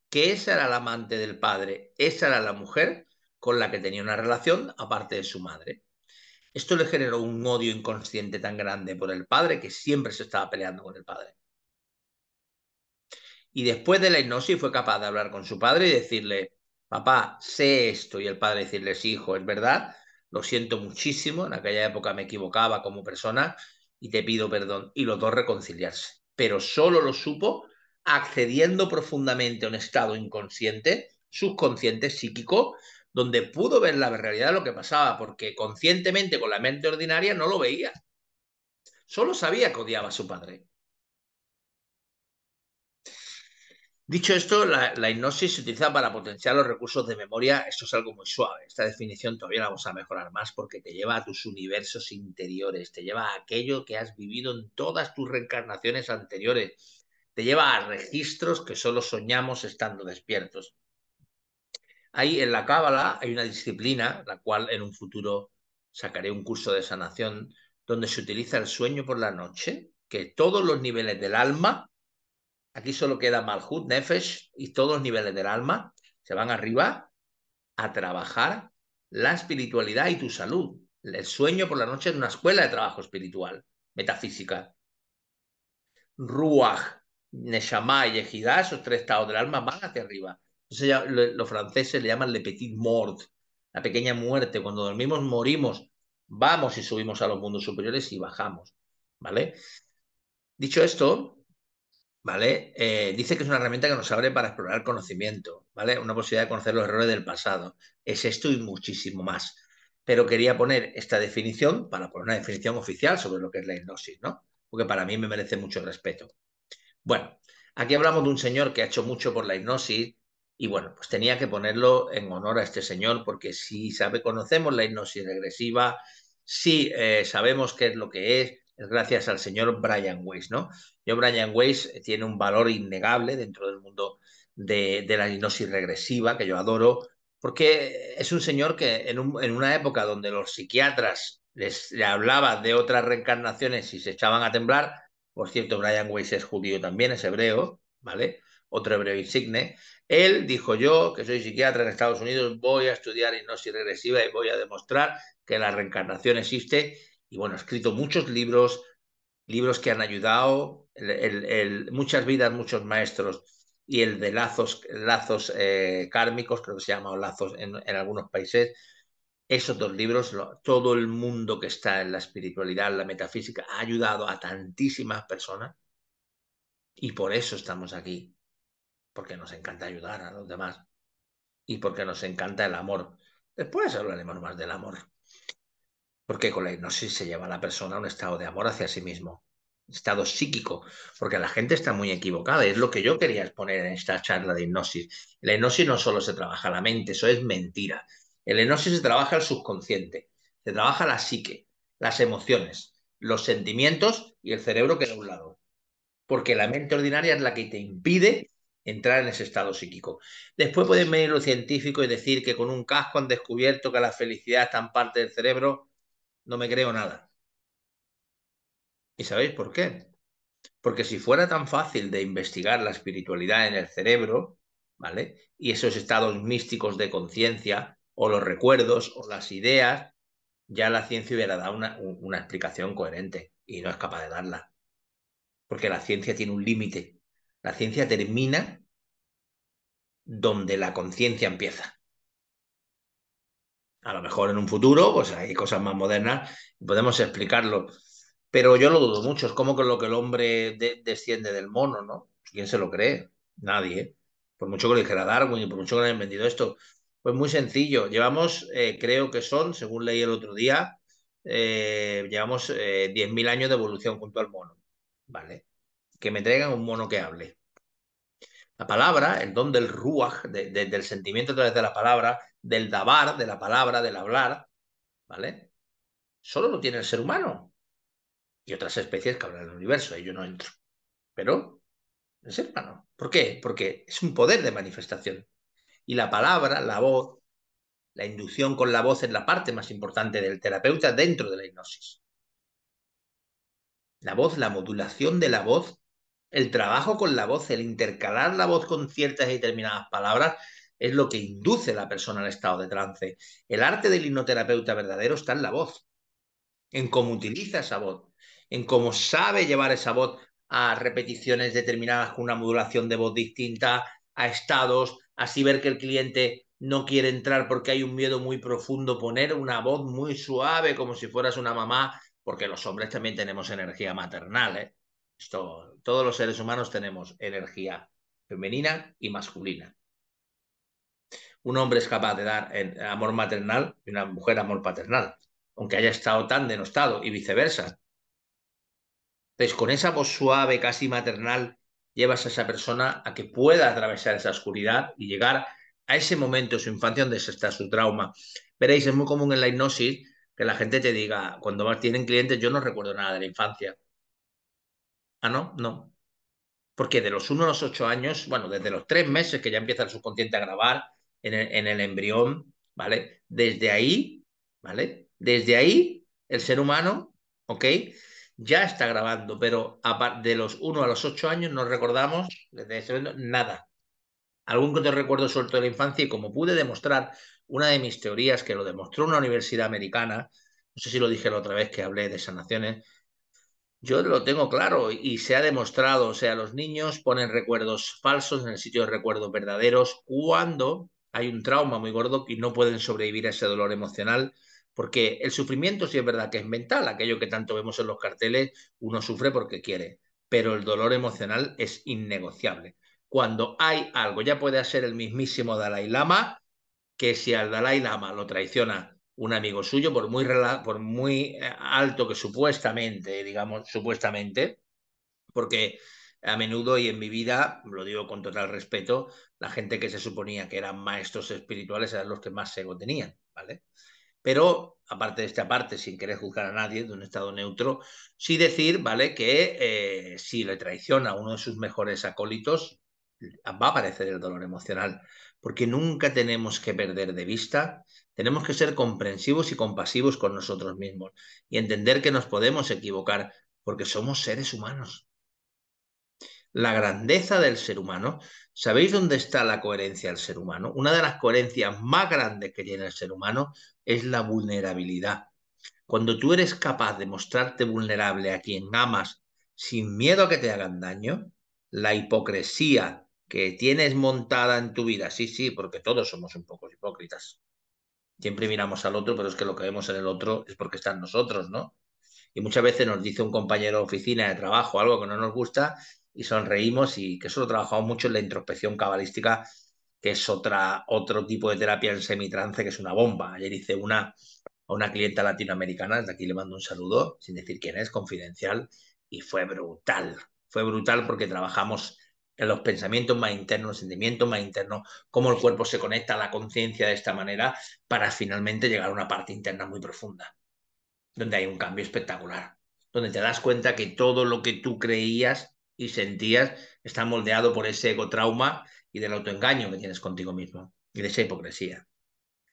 [SPEAKER 2] que esa era la amante del padre, esa era la mujer con la que tenía una relación aparte de su madre. Esto le generó un odio inconsciente tan grande por el padre que siempre se estaba peleando con el padre. Y después de la hipnosis fue capaz de hablar con su padre y decirle, papá, sé esto. Y el padre decirle, sí, hijo, es verdad, lo siento muchísimo, en aquella época me equivocaba como persona y te pido perdón. Y los dos reconciliarse. Pero solo lo supo accediendo profundamente a un estado inconsciente, subconsciente, psíquico, donde pudo ver la realidad de lo que pasaba, porque conscientemente con la mente ordinaria no lo veía. Solo sabía que odiaba a su padre. Dicho esto, la hipnosis se utiliza para potenciar los recursos de memoria. Esto es algo muy suave. Esta definición todavía la vamos a mejorar más porque te lleva a tus universos interiores, te lleva a aquello que has vivido en todas tus reencarnaciones anteriores. te lleva a registros que solo soñamos estando despiertos. Ahí en la Cábala hay una disciplina, la cual en un futuro sacaré un curso de sanación, donde se utiliza el sueño por la noche, que todos los niveles del alma, aquí solo queda Malhut, Nefesh, y todos los niveles del alma se van arriba a trabajar la espiritualidad y tu salud. El sueño por la noche es una escuela de trabajo espiritual, metafísica. Ruach, Neshama y Ejidá, esos tres estados del alma, van hacia arriba. Entonces ya, los franceses le llaman le petit mort, la pequeña muerte. Cuando dormimos, morimos, vamos y subimos a los mundos superiores y bajamos. ¿Vale? Dicho esto, ¿vale? Dice que es una herramienta que nos abre para explorar conocimiento, ¿vale? Una posibilidad de conocer los errores del pasado. Es esto y muchísimo más. Pero quería poner esta definición para poner una definición oficial sobre lo que es la hipnosis, ¿no? Porque para mí me merece mucho respeto. Bueno, aquí hablamos de un señor que ha hecho mucho por la hipnosis y bueno, pues tenía que ponerlo en honor a este señor porque si conocemos la hipnosis regresiva, si sabemos qué es lo que es gracias al señor Brian Weiss, ¿no? Brian Weiss tiene un valor innegable dentro del mundo de la hipnosis regresiva, que yo adoro, porque es un señor que en una época donde los psiquiatras le hablaban de otras reencarnaciones y se echaban a temblar. Por cierto, Brian Weiss es judío también, es hebreo, ¿vale? Otro hebreo insigne. Él dijo: yo, que soy psiquiatra en Estados Unidos, voy a estudiar hipnosis regresiva y voy a demostrar que la reencarnación existe. Y bueno, ha escrito muchos libros, libros que han ayudado, muchas vidas, muchos maestros, y el de lazos kármicos, creo que se llama, o lazos en algunos países. Esos dos libros, todo el mundo que está en la espiritualidad, en la metafísica, ha ayudado a tantísimas personas y por eso estamos aquí, porque nos encanta ayudar a los demás y porque nos encanta el amor. Después hablaremos más del amor, porque con la hipnosis se lleva a la persona a un estado de amor hacia sí mismo, estado psíquico, porque la gente está muy equivocada, y es lo que yo quería exponer en esta charla de hipnosis. La hipnosis no solo se trabaja la mente, eso es mentira. En la hipnosis se trabaja el subconsciente, se trabaja la psique, las emociones, los sentimientos y el cerebro queda a un lado, porque la mente ordinaria es la que te impide entrar en ese estado psíquico. Después pueden venir los científicos y decir que con un casco han descubierto que la felicidad está en parte del cerebro. No me creo nada. ¿Y sabéis por qué? Porque si fuera tan fácil de investigar la espiritualidad en el cerebro, ¿vale? Y esos estados místicos de conciencia, o los recuerdos, o las ideas, ya la ciencia hubiera dado una explicación coherente, y no es capaz de darla. Porque la ciencia tiene un límite. La ciencia termina donde la conciencia empieza. A lo mejor en un futuro, pues hay cosas más modernas y podemos explicarlo. Pero yo lo dudo mucho. Es como con lo que el hombre desciende del mono, ¿no? ¿Quién se lo cree? Nadie, ¿eh? Por mucho que lo dijera Darwin y por mucho que le hayan vendido esto. Pues muy sencillo. Llevamos, creo que son, según leí el otro día, llevamos 10.000 años de evolución junto al mono. ¿Vale? Que me traigan un mono que hable. La palabra, el don del ruach, del sentimiento a través de la palabra, del dabar, de la palabra, del hablar, ¿vale? Solo lo tiene el ser humano y otras especies que hablan en el universo, ahí yo no entro. Pero el ser humano. ¿Por qué? Porque es un poder de manifestación. Y la palabra, la voz, la inducción con la voz es la parte más importante del terapeuta dentro de la hipnosis. La voz, la modulación de la voz, el trabajo con la voz, el intercalar la voz con ciertas y determinadas palabras, es lo que induce a la persona al estado de trance. El arte del hipnoterapeuta verdadero está en la voz, en cómo utiliza esa voz, en cómo sabe llevar esa voz a repeticiones determinadas con una modulación de voz distinta, a estados, así ver que el cliente no quiere entrar porque hay un miedo muy profundo, poner una voz muy suave como si fueras una mamá, porque los hombres también tenemos energía maternal, ¿eh? Todos los seres humanos tenemos energía femenina y masculina. Un hombre es capaz de dar amor maternal y una mujer amor paternal, aunque haya estado tan denostado y viceversa. Entonces, con esa voz suave, casi maternal, llevas a esa persona a que pueda atravesar esa oscuridad y llegar a ese momento de su infancia donde está su trauma. Veréis, es muy común en la hipnosis que la gente te diga, cuando tienen clientes, yo no recuerdo nada de la infancia. Ah, no, no. Porque de los 1 a los 8 años, bueno, desde los 3 meses que ya empieza el subconsciente a grabar en el embrión, ¿vale? Desde ahí, ¿vale? Desde ahí, el ser humano, ¿ok? Ya está grabando, pero de los 1 a los 8 años no recordamos desde ese momento nada. Algún que te recuerdo suelto de la infancia y como pude demostrar una de mis teorías que lo demostró una universidad americana, no sé si lo dije la otra vez que hablé de sanaciones, yo lo tengo claro y se ha demostrado, o sea, los niños ponen recuerdos falsos en el sitio de recuerdos verdaderos cuando hay un trauma muy gordo y no pueden sobrevivir a ese dolor emocional, porque el sufrimiento sí es verdad que es mental, aquello que tanto vemos en los carteles, uno sufre porque quiere, pero el dolor emocional es innegociable. Cuando hay algo, ya puede ser el mismísimo Dalai Lama, que si al Dalai Lama lo traiciona un amigo suyo, por muy alto que supuestamente, digamos, supuestamente, porque a menudo y en mi vida, lo digo con total respeto, la gente que se suponía que eran maestros espirituales eran los que más ego tenían, ¿vale? Pero, aparte de esta parte, sin querer juzgar a nadie, de un estado neutro, sí decir, ¿vale?, que si le traiciona a uno de sus mejores acólitos, va a aparecer el dolor emocional, porque nunca tenemos que perder de vista, tenemos que ser comprensivos y compasivos con nosotros mismos y entender que nos podemos equivocar, porque somos seres humanos. La grandeza del ser humano, ¿sabéis dónde está la coherencia del ser humano? Una de las coherencias más grandes que tiene el ser humano es la vulnerabilidad. Cuando tú eres capaz de mostrarte vulnerable a quien amas sin miedo a que te hagan daño, la hipocresía que tienes montada en tu vida, sí, sí, porque todos somos un poco hipócritas. Siempre miramos al otro, pero es que lo que vemos en el otro es porque está en nosotros, ¿no? Y muchas veces nos dice un compañero de oficina de trabajo algo que no nos gusta y sonreímos y que eso lo trabajamos mucho en la introspección cabalística, que es otro tipo de terapia en semitrance que es una bomba. Ayer hice una a una clienta latinoamericana, desde aquí le mando un saludo, sin decir quién es, confidencial, y fue brutal. Fue brutal porque trabajamos en los pensamientos más internos, los sentimientos más internos, cómo el cuerpo se conecta a la conciencia de esta manera para finalmente llegar a una parte interna muy profunda donde hay un cambio espectacular, donde te das cuenta que todo lo que tú creías y sentías está moldeado por ese ego trauma y del autoengaño que tienes contigo mismo y de esa hipocresía.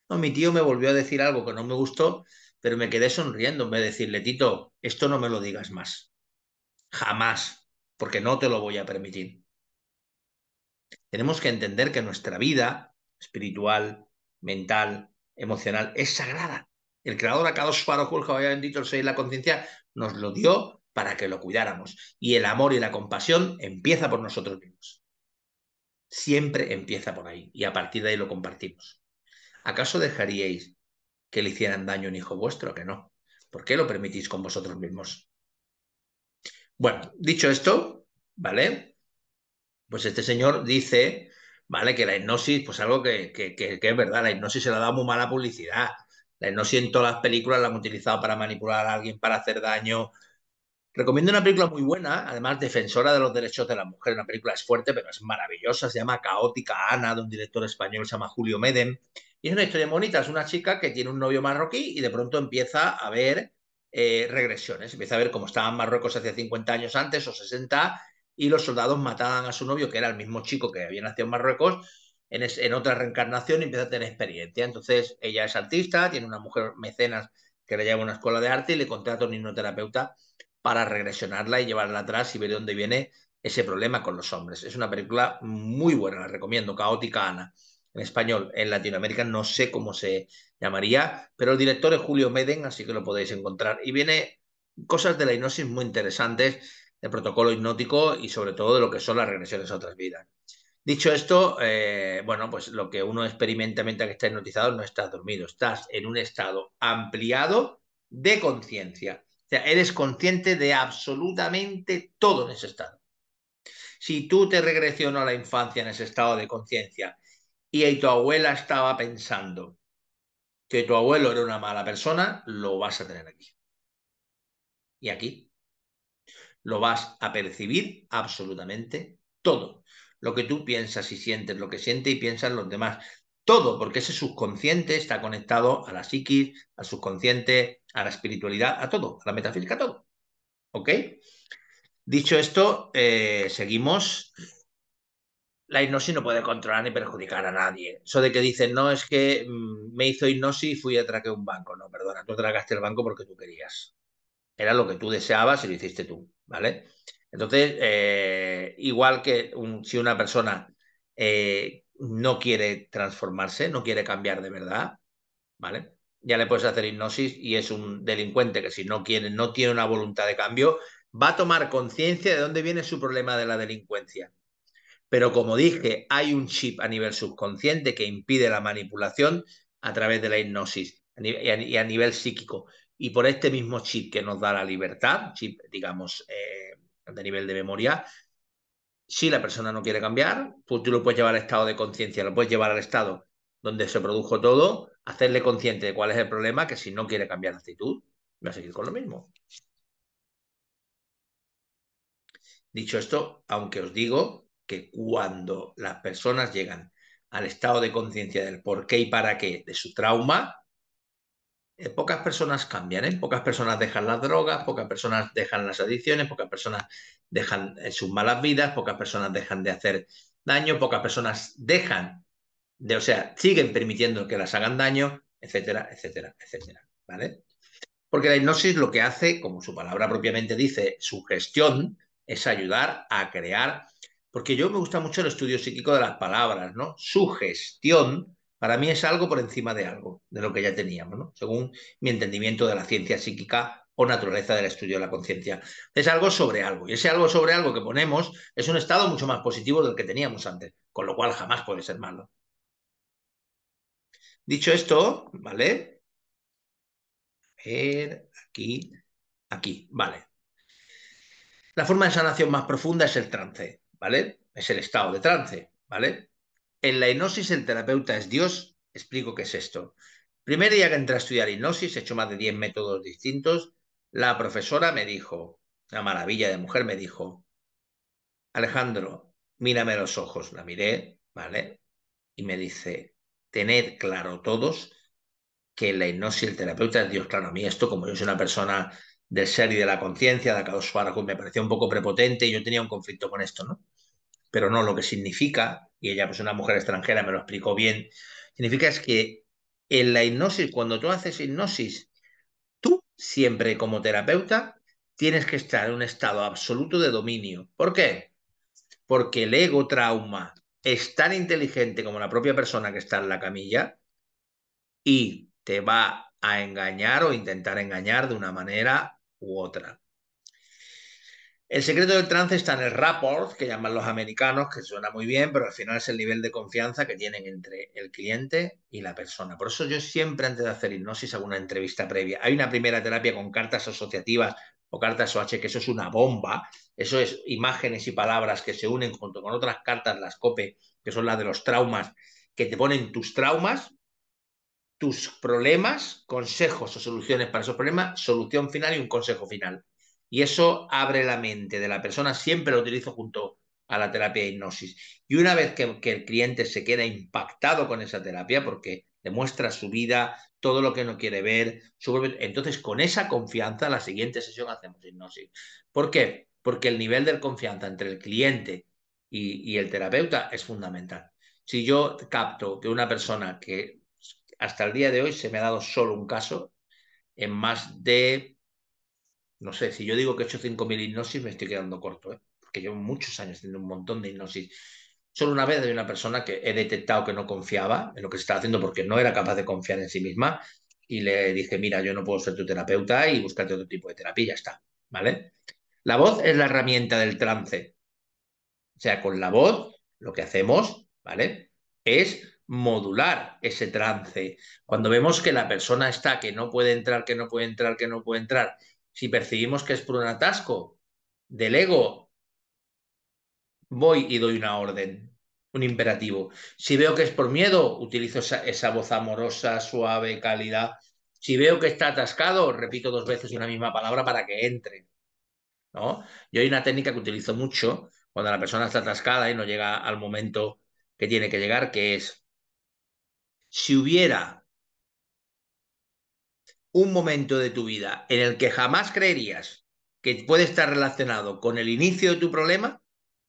[SPEAKER 2] No, mi tío me volvió a decir algo que no me gustó, pero me quedé sonriendo en vez de decirle, Tito, esto no me lo digas más, jamás, porque no te lo voy a permitir. Tenemos que entender que nuestra vida espiritual, mental, emocional es sagrada. El creador Akadosh Baruj Hu, bendito el Soy y la conciencia, nos lo dio para que lo cuidáramos. Y el amor y la compasión empieza por nosotros mismos. Siempre empieza por ahí y a partir de ahí lo compartimos. ¿Acaso dejaríais que le hicieran daño a un hijo vuestro? Que no. ¿Por qué lo permitís con vosotros mismos? Bueno, dicho esto, ¿vale? Pues este señor dice, ¿vale? Que la hipnosis, pues algo que es verdad, la hipnosis se le ha dado muy mala publicidad. La hipnosis en todas las películas la han utilizado para manipular a alguien, para hacer daño. Recomiendo una película muy buena, además defensora de los derechos de la mujer. Una película es fuerte, pero es maravillosa. Se llama Caótica Ana, de un director español, se llama Julio Medem. Y es una historia bonita. Es una chica que tiene un novio marroquí y de pronto empieza a ver regresiones. Empieza a ver cómo estaba en Marruecos hace 50 años antes o 60 y los soldados mataban a su novio, que era el mismo chico que había nacido en Marruecos, en otra reencarnación y empieza a tener experiencia. Entonces ella es artista, tiene una mujer mecenas que le lleva a una escuela de arte y le contrata a un hipnoterapeuta para regresionarla y llevarla atrás y ver de dónde viene ese problema con los hombres. Es una película muy buena, la recomiendo, Caótica Ana. En español, en Latinoamérica no sé cómo se llamaría, pero el director es Julio Meden, así que lo podéis encontrar. Y viene cosas de la hipnosis muy interesantes, de protocolo hipnótico y sobre todo de lo que son las regresiones a otras vidas. Dicho esto, bueno, pues lo que uno experimenta mientras que está hipnotizado no estás dormido, estás en un estado ampliado de conciencia. O sea, eres consciente de absolutamente todo en ese estado. Si tú te regresionas a la infancia en ese estado de conciencia y tu abuela estaba pensando que tu abuelo era una mala persona, lo vas a tener aquí. Y aquí lo vas a percibir absolutamente todo. Lo que tú piensas y sientes, lo que siente y piensan los demás. Todo, porque ese subconsciente está conectado a la psiquis, al subconsciente, a la espiritualidad, a todo, a la metafísica, a todo. ¿Ok? Dicho esto, seguimos. La hipnosis no puede controlar ni perjudicar a nadie. Eso de que dicen, no, es que me hizo hipnosis y fui y atraqué un banco. No, perdona, tú atracaste el banco porque tú querías. Era lo que tú deseabas y lo hiciste tú, ¿vale? Entonces, igual que si una persona no quiere transformarse, no quiere cambiar de verdad, ¿vale? Ya le puedes hacer hipnosis y es un delincuente que si no quiere, no tiene una voluntad de cambio, va a tomar conciencia de dónde viene su problema de la delincuencia. Pero como dije, hay un chip a nivel subconsciente que impide la manipulación a través de la hipnosis y a nivel psíquico. Y por este mismo chip que nos da la libertad, chip, digamos, de nivel de memoria, si la persona no quiere cambiar, pues tú lo puedes llevar al estado de conciencia, lo puedes llevar al estado donde se produjo todo, hacerle consciente de cuál es el problema, que si no quiere cambiar de actitud, va a seguir con lo mismo. Dicho esto, aunque os digo que cuando las personas llegan al estado de conciencia del por qué y para qué de su trauma, pocas personas cambian, ¿eh? Pocas personas dejan las drogas, pocas personas dejan las adicciones, pocas personas dejan sus malas vidas, pocas personas dejan de hacer daño, pocas personas dejan o sea, siguen permitiendo que las hagan daño, etcétera, etcétera, etcétera, ¿vale? Porque la hipnosis lo que hace, como su palabra propiamente dice, sugestión, es ayudar a crear, porque yo me gusta mucho el estudio psíquico de las palabras, ¿no? Sugestión, para mí es algo por encima de algo, de lo que ya teníamos, ¿no? Según mi entendimiento de la ciencia psíquica o naturaleza del estudio de la conciencia. Es algo sobre algo, y ese algo sobre algo que ponemos es un estado mucho más positivo del que teníamos antes, con lo cual jamás puede ser malo. Dicho esto, ¿vale? A ver, aquí, vale. La forma de sanación más profunda es el trance, ¿vale? Es el estado de trance, ¿vale? En la hipnosis el terapeuta es Dios. Explico qué es esto. Primer día que entré a estudiar hipnosis, he hecho más de 10 métodos distintos, la profesora me dijo, una maravilla de mujer, me dijo, Alejandro, mírame a los ojos. La miré, ¿vale? Y me dice, tened claro todos que la hipnosis, el terapeuta es Dios. Claro, a mí esto, como yo soy una persona del ser y de la conciencia, de Akadosh Baruj, me parecía un poco prepotente y yo tenía un conflicto con esto, ¿no? Pero no, lo que significa, y ella pues una mujer extranjera me lo explicó bien, significa es que en la hipnosis, cuando tú haces hipnosis, tú siempre como terapeuta tienes que estar en un estado absoluto de dominio. ¿Por qué? Porque el ego trauma es tan inteligente como la propia persona que está en la camilla y te va a engañar o intentar engañar de una manera u otra. El secreto del trance está en el rapport, que llaman los americanos, que suena muy bien, pero al final es el nivel de confianza que tienen entre el cliente y la persona. Por eso yo siempre antes de hacer hipnosis hago una entrevista previa. Hay una primera terapia con cartas asociativas o cartas OH, que eso es una bomba. Eso es imágenes y palabras que se unen junto con otras cartas, las COPE, que son las de los traumas, que te ponen tus traumas, tus problemas, consejos o soluciones para esos problemas, solución final y un consejo final. Y eso abre la mente de la persona, siempre lo utilizo junto a la terapia de hipnosis. Y una vez que el cliente se queda impactado con esa terapia, porque demuestra su vida, todo lo que no quiere ver, entonces con esa confianza, la siguiente sesión hacemos hipnosis. ¿Por qué? Porque el nivel de confianza entre el cliente y el terapeuta es fundamental. Si yo capto que una persona que hasta el día de hoy se me ha dado solo un caso en más de, no sé, si yo digo que he hecho 5.000 hipnosis me estoy quedando corto, ¿eh? Porque llevo muchos años haciendo un montón de hipnosis. Solo una vez de una persona que he detectado que no confiaba en lo que se estaba haciendo porque no era capaz de confiar en sí misma y le dije, mira, yo no puedo ser tu terapeuta y búscate otro tipo de terapia, ya está, ¿vale? La voz es la herramienta del trance. O sea, con la voz lo que hacemos, ¿vale? Es modular ese trance. Cuando vemos que la persona está, que no puede entrar, que no puede entrar, que no puede entrar, si percibimos que es por un atasco del ego, voy y doy una orden, un imperativo. Si veo que es por miedo, utilizo esa voz amorosa, suave, cálida. Si veo que está atascado, repito 2 veces una misma palabra para que entre, ¿no? Yo hay una técnica que utilizo mucho cuando la persona está atascada y no llega al momento que tiene que llegar, que es, si hubiera un momento de tu vida en el que jamás creerías que puede estar relacionado con el inicio de tu problema,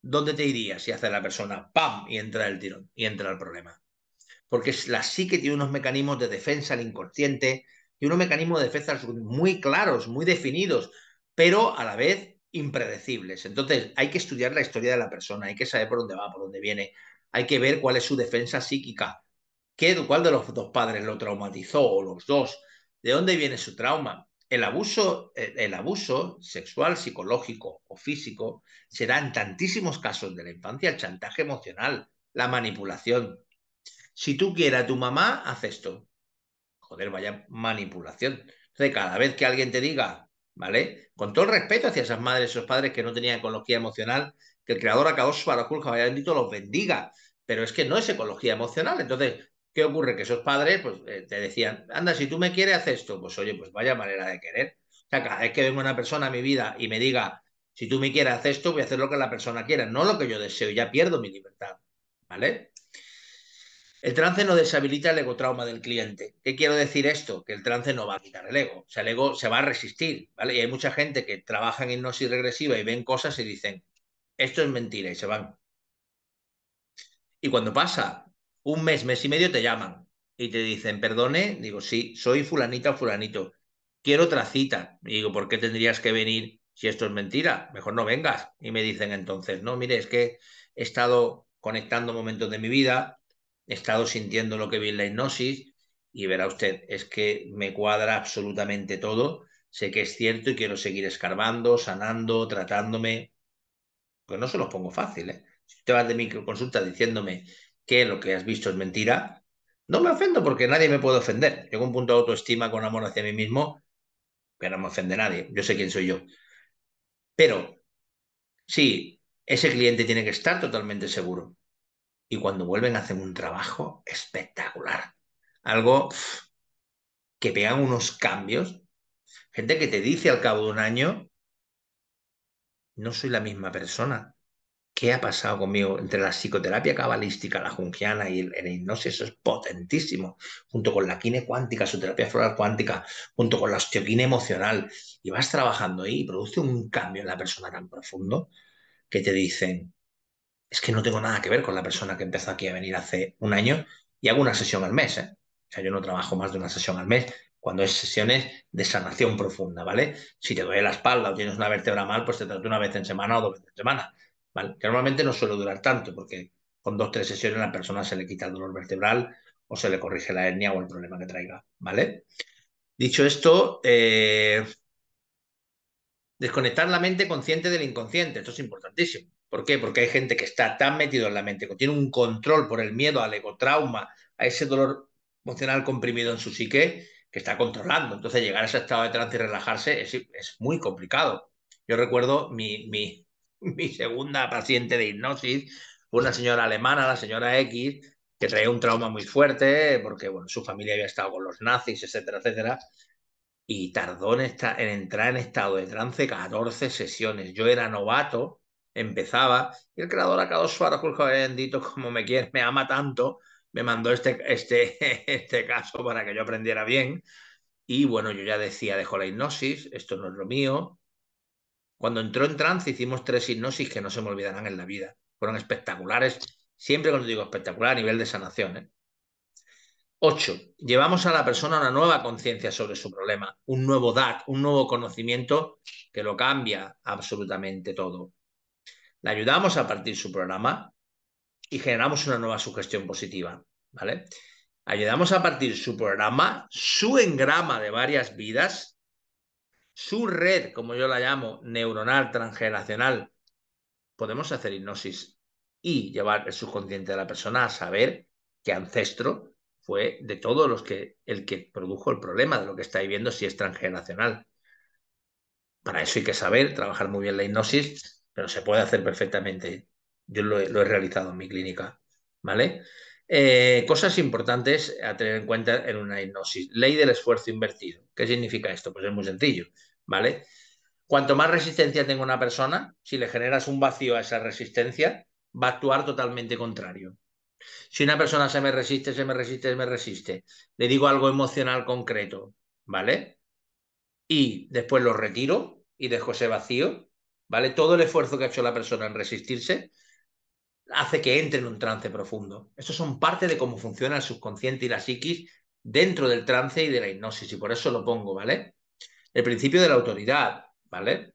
[SPEAKER 2] ¿dónde te irías si hace la persona ¡pam! Y entra el tirón, y entra el problema? Porque la psique tiene unos mecanismos de defensa, el inconsciente, y unos mecanismos de defensa muy claros, muy definidos, pero a la vez impredecibles. Entonces hay que estudiar la historia de la persona, hay que saber por dónde va, por dónde viene, hay que ver cuál es su defensa psíquica, cuál de los dos padres lo traumatizó, o los dos, de dónde viene su trauma. El abuso sexual, psicológico o físico se da en tantísimos casos de la infancia, el chantaje emocional, la manipulación. Si tú quieres a tu mamá, haz esto. Joder, vaya manipulación. Entonces, cada vez que alguien te diga, ¿vale? Con todo el respeto hacia esas madres, esos padres que no tenían ecología emocional, que el creador acabó su paraculja, vaya bendito, los bendiga. Pero es que no es ecología emocional. Entonces, ¿qué ocurre? Que esos padres, pues, te decían, anda, si tú me quieres, haz esto. Pues, oye, pues vaya manera de querer. O sea, cada vez que venga una persona a mi vida y me diga, si tú me quieres, haz esto, voy a hacer lo que la persona quiera, no lo que yo deseo, ya pierdo mi libertad. ¿Vale? El trance no deshabilita el egotrauma del cliente. ¿Qué quiero decir esto? Que el trance no va a quitar el ego. O sea, el ego se va a resistir, ¿vale? Y hay mucha gente que trabaja en hipnosis regresiva y ven cosas y dicen, esto es mentira, y se van. Y cuando pasa un mes, mes y medio, te llaman y te dicen, perdone, digo, sí, soy fulanita o fulanito, quiero otra cita. Y digo, ¿por qué tendrías que venir si esto es mentira? Mejor no vengas. Y me dicen entonces, no, mire, es que he estado conectando momentos de mi vida, he estado sintiendo lo que vi en la hipnosis y verá usted, es que me cuadra absolutamente todo, sé que es cierto y quiero seguir escarbando, sanando, tratándome. Pues no se los pongo fácil, ¿eh? Si te vas de mi consulta diciéndome que lo que has visto es mentira, no me ofendo porque nadie me puede ofender. Tengo un punto de autoestima con amor hacia mí mismo que no me ofende nadie. Yo sé quién soy yo. Pero sí, ese cliente tiene que estar totalmente seguro. Y cuando vuelven hacen un trabajo espectacular. Algo que pegan unos cambios. Gente que te dice al cabo de un año, no soy la misma persona. ¿Qué ha pasado conmigo entre la psicoterapia cabalística, la junguiana y el hipnosis? Eso es potentísimo, junto con la quine cuántica, su terapia floral cuántica, junto con la osteoquine emocional, y vas trabajando ahí y produce un cambio en la persona tan profundo que te dicen, es que no tengo nada que ver con la persona que empezó aquí a venir hace un año y hago una sesión al mes, ¿eh? O sea, yo no trabajo más de una sesión al mes cuando es sesiones de sanación profunda, ¿vale? Si te duele la espalda o tienes una vértebra mal, pues te trato una vez en semana o dos veces en semana, ¿vale? Que normalmente no suele durar tanto porque con dos o tres sesiones a la persona se le quita el dolor vertebral o se le corrige la hernia o el problema que traiga, ¿vale? Dicho esto, desconectar la mente consciente del inconsciente. Esto es importantísimo. ¿Por qué? Porque hay gente que está tan metido en la mente, que tiene un control por el miedo al egotrauma, a ese dolor emocional comprimido en su psique, que está controlando. Entonces, llegar a ese estado de trance y relajarse es muy complicado. Yo recuerdo mi segunda paciente de hipnosis, fue una señora alemana, la señora X, que traía un trauma muy fuerte porque bueno, su familia había estado con los nazis, etcétera, etcétera, y tardó en entrar en estado de trance 14 sesiones. Yo era novato, empezaba, y el creador acabó su araculjo bendito, como me quiere, me ama tanto, me mandó este caso para que yo aprendiera bien. Y bueno, yo ya decía, dejo la hipnosis, esto no es lo mío. Cuando entró en trance hicimos 3 hipnosis que no se me olvidarán en la vida. Fueron espectaculares, siempre cuando digo espectacular a nivel de sanación, ¿eh? 8. Llevamos a la persona a una nueva conciencia sobre su problema, un nuevo DAC, un nuevo conocimiento que lo cambia absolutamente todo. Le ayudamos a partir su programa y generamos una nueva sugestión positiva, ¿vale? Ayudamos a partir su programa, su engrama de varias vidas, su red, como yo la llamo, neuronal transgeneracional. Podemos hacer hipnosis y llevar el subconsciente de la persona a saber qué ancestro fue de todos los que el que produjo el problema de lo que está viviendo si es transgeneracional. Para eso hay que saber trabajar muy bien la hipnosis, pero se puede hacer perfectamente. Yo lo he realizado en mi clínica, ¿vale? Cosas importantes a tener en cuenta en una hipnosis. Ley del esfuerzo invertido. ¿Qué significa esto? Pues es muy sencillo, ¿vale? Cuanto más resistencia tenga una persona, si le generas un vacío a esa resistencia, va a actuar totalmente contrario. Si una persona se me resiste, se me resiste, se me resiste, le digo algo emocional concreto, ¿vale? Y después lo retiro, y dejo ese vacío, ¿vale? Todo el esfuerzo que ha hecho la persona en resistirse hace que entre en un trance profundo. Estos son parte de cómo funciona el subconsciente y la psiquis dentro del trance y de la hipnosis, y por eso lo pongo, ¿vale? El principio de la autoridad, ¿vale?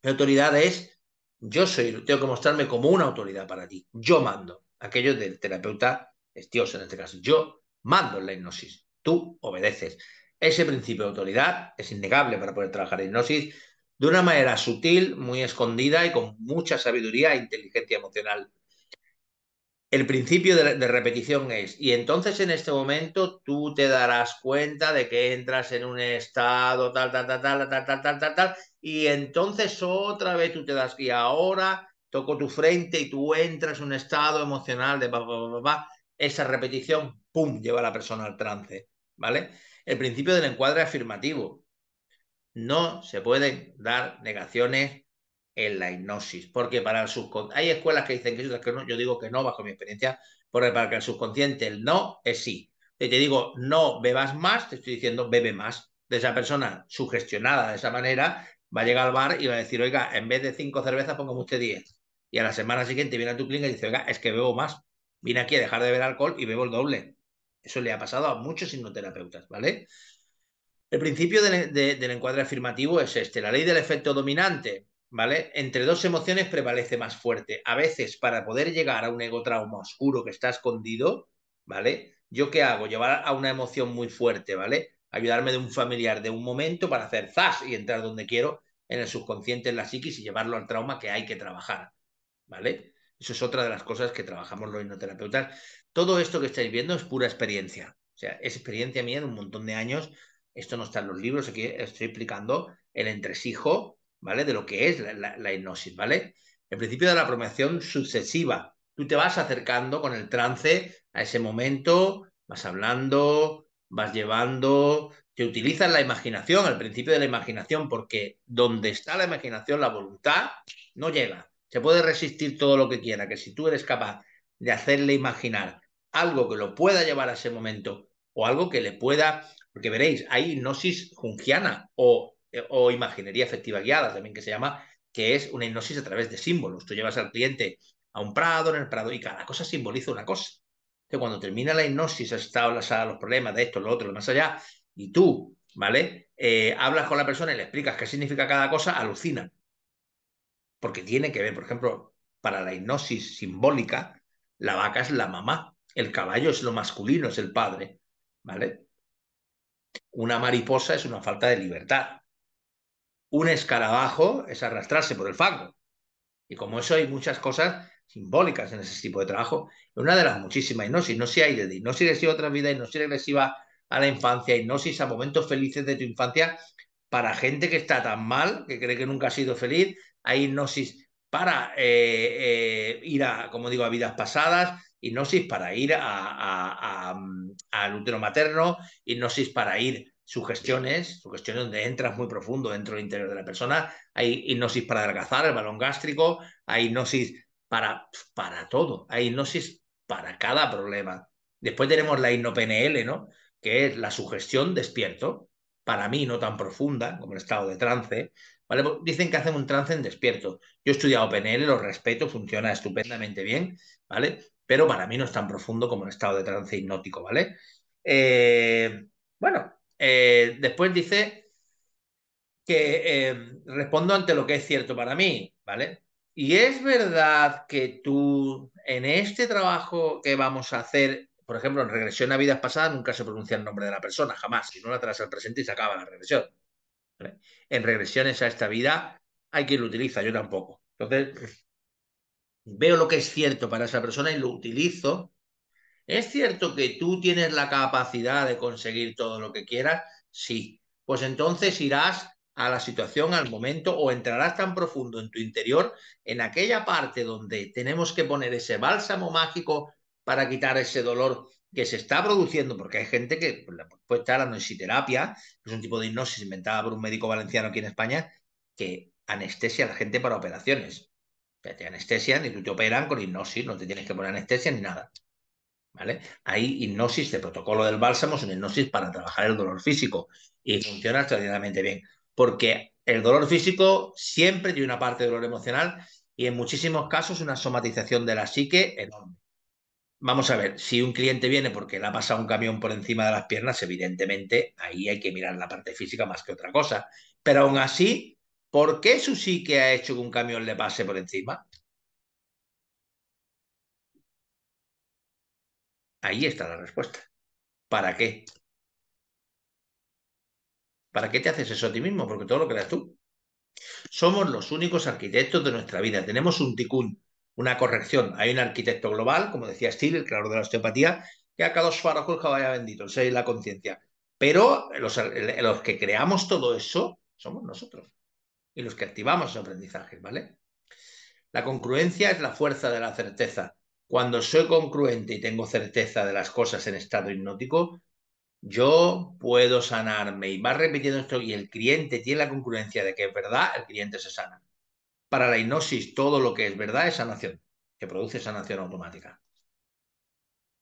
[SPEAKER 2] La autoridad es, tengo que mostrarme como una autoridad para ti. Yo mando. Aquello del terapeuta es Dios en este caso. Yo mando en la hipnosis. Tú obedeces. Ese principio de autoridad es innegable para poder trabajar en hipnosis de una manera sutil, muy escondida y con mucha sabiduría e inteligencia emocional. El principio de repetición es, y entonces en este momento tú te darás cuenta de que entras en un estado tal, tal, tal, tal, tal, tal, tal, tal, tal, y entonces otra vez tú te das, y ahora toco tu frente y tú entras en un estado emocional de pa, pa, pa, pa. Esa repetición, ¡pum!, lleva a la persona al trance, ¿vale? El principio del encuadre afirmativo. No se pueden dar negaciones en la hipnosis, porque para el subconsciente, hay escuelas que dicen que sí, otras que no, yo digo que no, bajo mi experiencia, porque para que el subconsciente el no es sí. Si te digo no bebas más, te estoy diciendo bebe más. De esa persona sugestionada de esa manera, va a llegar al bar y va a decir, oiga, en vez de 5 cervezas, póngame usted 10. Y a la semana siguiente viene a tu clínica y dice, oiga, es que bebo más. Vine aquí a dejar de beber alcohol y bebo el doble. Eso le ha pasado a muchos hipnoterapeutas, ¿vale? El principio del encuadre afirmativo es este, la ley del efecto dominante, ¿vale? Entre dos emociones prevalece más fuerte. A veces, para poder llegar a un ego trauma oscuro que está escondido, ¿vale? ¿Yo qué hago? Llevar a una emoción muy fuerte, ¿vale? Ayudarme de un familiar de un momento para hacer zas y entrar donde quiero, en el subconsciente, en la psiquis y llevarlo al trauma que hay que trabajar, ¿vale? Eso es otra de las cosas que trabajamos los hipnoterapeutas. Todo esto que estáis viendo es pura experiencia. O sea, es experiencia mía de un montón de años. Esto no está en los libros, aquí estoy explicando el entresijo, ¿vale? De lo que es la hipnosis, ¿vale? El principio de la promoción sucesiva. Tú te vas acercando con el trance a ese momento, vas hablando, vas llevando, te utilizas la imaginación, el principio de la imaginación, porque donde está la imaginación, la voluntad, no llega. Se puede resistir todo lo que quiera, que si tú eres capaz de hacerle imaginar algo que lo pueda llevar a ese momento o algo que le pueda, porque veréis, hay hipnosis jungiana o imaginería efectiva guiada, también que se llama, que es una hipnosis a través de símbolos. Tú llevas al cliente a un prado, en el prado, y cada cosa simboliza una cosa. Entonces, cuando termina la hipnosis, has estado los problemas de esto, lo otro, lo más allá, y tú, ¿vale? Hablas con la persona y le explicas qué significa cada cosa, alucinan porque tiene que ver, por ejemplo, para la hipnosis simbólica, la vaca es la mamá, el caballo es lo masculino, es el padre, ¿vale? Una mariposa es una falta de libertad. Un escarabajo es arrastrarse por el fango. Y como eso hay muchas cosas simbólicas en ese tipo de trabajo, una de las muchísimas hipnosis hay de hipnosis regresiva a otra vida, hipnosis regresiva a la infancia, hipnosis a momentos felices de tu infancia, para gente que está tan mal, que cree que nunca ha sido feliz, hay hipnosis para ir a, como digo, a vidas pasadas, hipnosis para ir al útero materno, hipnosis para ir sugestiones donde entras muy profundo dentro del interior de la persona, hay hipnosis para adelgazar el balón gástrico, hay hipnosis para todo, hay hipnosis para cada problema. Después tenemos la hipno-PNL, ¿no? Que es la sugestión despierto, para mí no tan profunda como el estado de trance, ¿vale? Dicen que hacen un trance en despierto. Yo he estudiado PNL, lo respeto, funciona estupendamente bien, ¿vale? Pero para mí no es tan profundo como el estado de trance hipnótico, ¿vale? Bueno, después dice que respondo ante lo que es cierto para mí, ¿vale? Y es verdad que tú, en este trabajo que vamos a hacer, por ejemplo, en regresión a vidas pasadas, nunca se pronuncia el nombre de la persona, jamás. Si no la traes al presente y se acaba la regresión, ¿vale? En regresiones a esta vida hay quien lo utiliza, yo tampoco. Entonces, veo lo que es cierto para esa persona y lo utilizo. ¿Es cierto que tú tienes la capacidad de conseguir todo lo que quieras? Sí. Pues entonces irás a la situación, al momento, o entrarás tan profundo en tu interior, en aquella parte donde tenemos que poner ese bálsamo mágico para quitar ese dolor que se está produciendo, porque hay gente que puede estar la noisiterapia, que es un tipo de hipnosis inventada por un médico valenciano aquí en España, que anestesia a la gente para operaciones. O sea, te anestesian y tú te operan con hipnosis, no te tienes que poner anestesia ni nada. ¿Vale? Hay hipnosis de protocolo del bálsamo, son hipnosis para trabajar el dolor físico y funciona extraordinariamente bien, porque el dolor físico siempre tiene una parte de dolor emocional y en muchísimos casos una somatización de la psique enorme. Vamos a ver, si un cliente viene porque le ha pasado un camión por encima de las piernas, evidentemente ahí hay que mirar la parte física más que otra cosa. Pero aún así, ¿por qué su psique ha hecho que un camión le pase por encima? Ahí está la respuesta. ¿Para qué? ¿Para qué te haces eso a ti mismo? Porque todo lo creas tú. Somos los únicos arquitectos de nuestra vida. Tenemos un ticún, una corrección. Hay un arquitecto global, como decía Steele, el creador de la osteopatía, que a cada farajos que vaya bendito, el ser y la conciencia. Pero los que creamos todo eso somos nosotros y los que activamos esos aprendizajes, ¿vale? La congruencia es la fuerza de la certeza. Cuando soy congruente y tengo certeza de las cosas en estado hipnótico, yo puedo sanarme y va repitiendo esto y el cliente tiene la congruencia de que es verdad, el cliente se sana. Para la hipnosis, todo lo que es verdad es sanación, que produce sanación automática.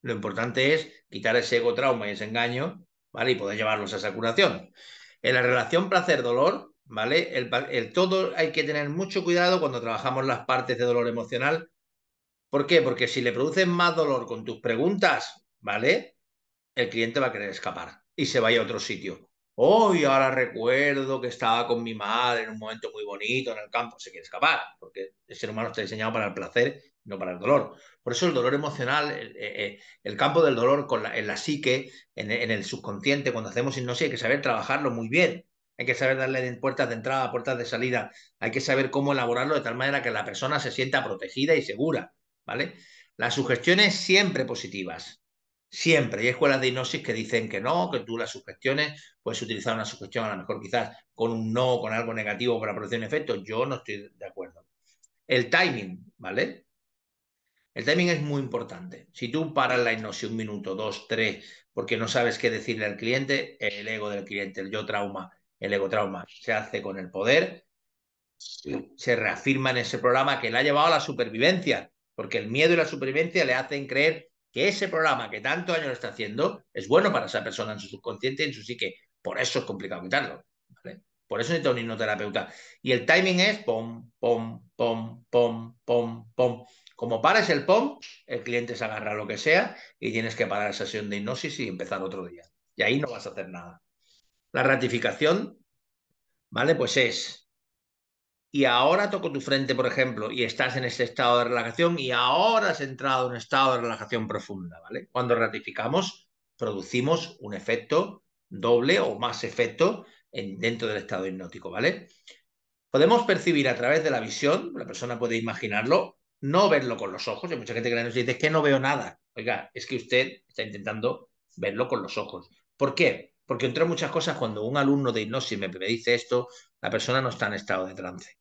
[SPEAKER 2] Lo importante es quitar ese ego trauma y ese engaño, ¿vale? Y poder llevarlos a esa curación. En la relación placer-dolor, ¿vale? Todo hay que tener mucho cuidado cuando trabajamos las partes de dolor emocional. ¿Por qué? Porque si le produces más dolor con tus preguntas, ¿vale? El cliente va a querer escapar y se vaya a otro sitio. Hoy ahora recuerdo que estaba con mi madre en un momento muy bonito en el campo. Se quiere escapar, porque el ser humano está diseñado para el placer, no para el dolor. Por eso el dolor emocional, el campo del dolor en la psique, en el subconsciente, cuando hacemos hipnosis, hay que saber trabajarlo muy bien. Hay que saber darle puertas de entrada, puertas de salida. Hay que saber cómo elaborarlo de tal manera que la persona se sienta protegida y segura, ¿vale? Las sugestiones siempre positivas. Siempre. Hay escuelas de hipnosis que dicen que no, que tú las sugestiones, puedes utilizar una sugestión a lo mejor quizás con un no, con algo negativo para producir un efecto. Yo no estoy de acuerdo. El timing, ¿vale? El timing es muy importante. Si tú paras la hipnosis un minuto, dos, tres, porque no sabes qué decirle al cliente, el ego del cliente, el yo trauma, el ego trauma, se hace con el poder, se reafirma en ese programa que le ha llevado a la supervivencia, porque el miedo y la supervivencia le hacen creer que ese programa que tanto daño le está haciendo es bueno para esa persona en su subconsciente y en su psique. Por eso es complicado quitarlo, ¿vale? Por eso necesita un hipnoterapeuta. Y el timing es pom, pom, pom, pom, pom, pom. Como pares el pom, el cliente se agarra a lo que sea y tienes que parar la sesión de hipnosis y empezar otro día. Y ahí no vas a hacer nada. La ratificación, ¿vale? Pues es y ahora toco tu frente, por ejemplo, y estás en ese estado de relajación y ahora has entrado en un estado de relajación profunda, ¿vale? Cuando ratificamos, producimos un efecto doble o más efecto dentro del estado hipnótico, ¿vale? Podemos percibir a través de la visión, la persona puede imaginarlo, no verlo con los ojos. Hay mucha gente que nos dice que no veo nada. Oiga, es que usted está intentando verlo con los ojos. ¿Por qué? Porque entre muchas cosas, cuando un alumno de hipnosis me dice esto, la persona no está en estado de trance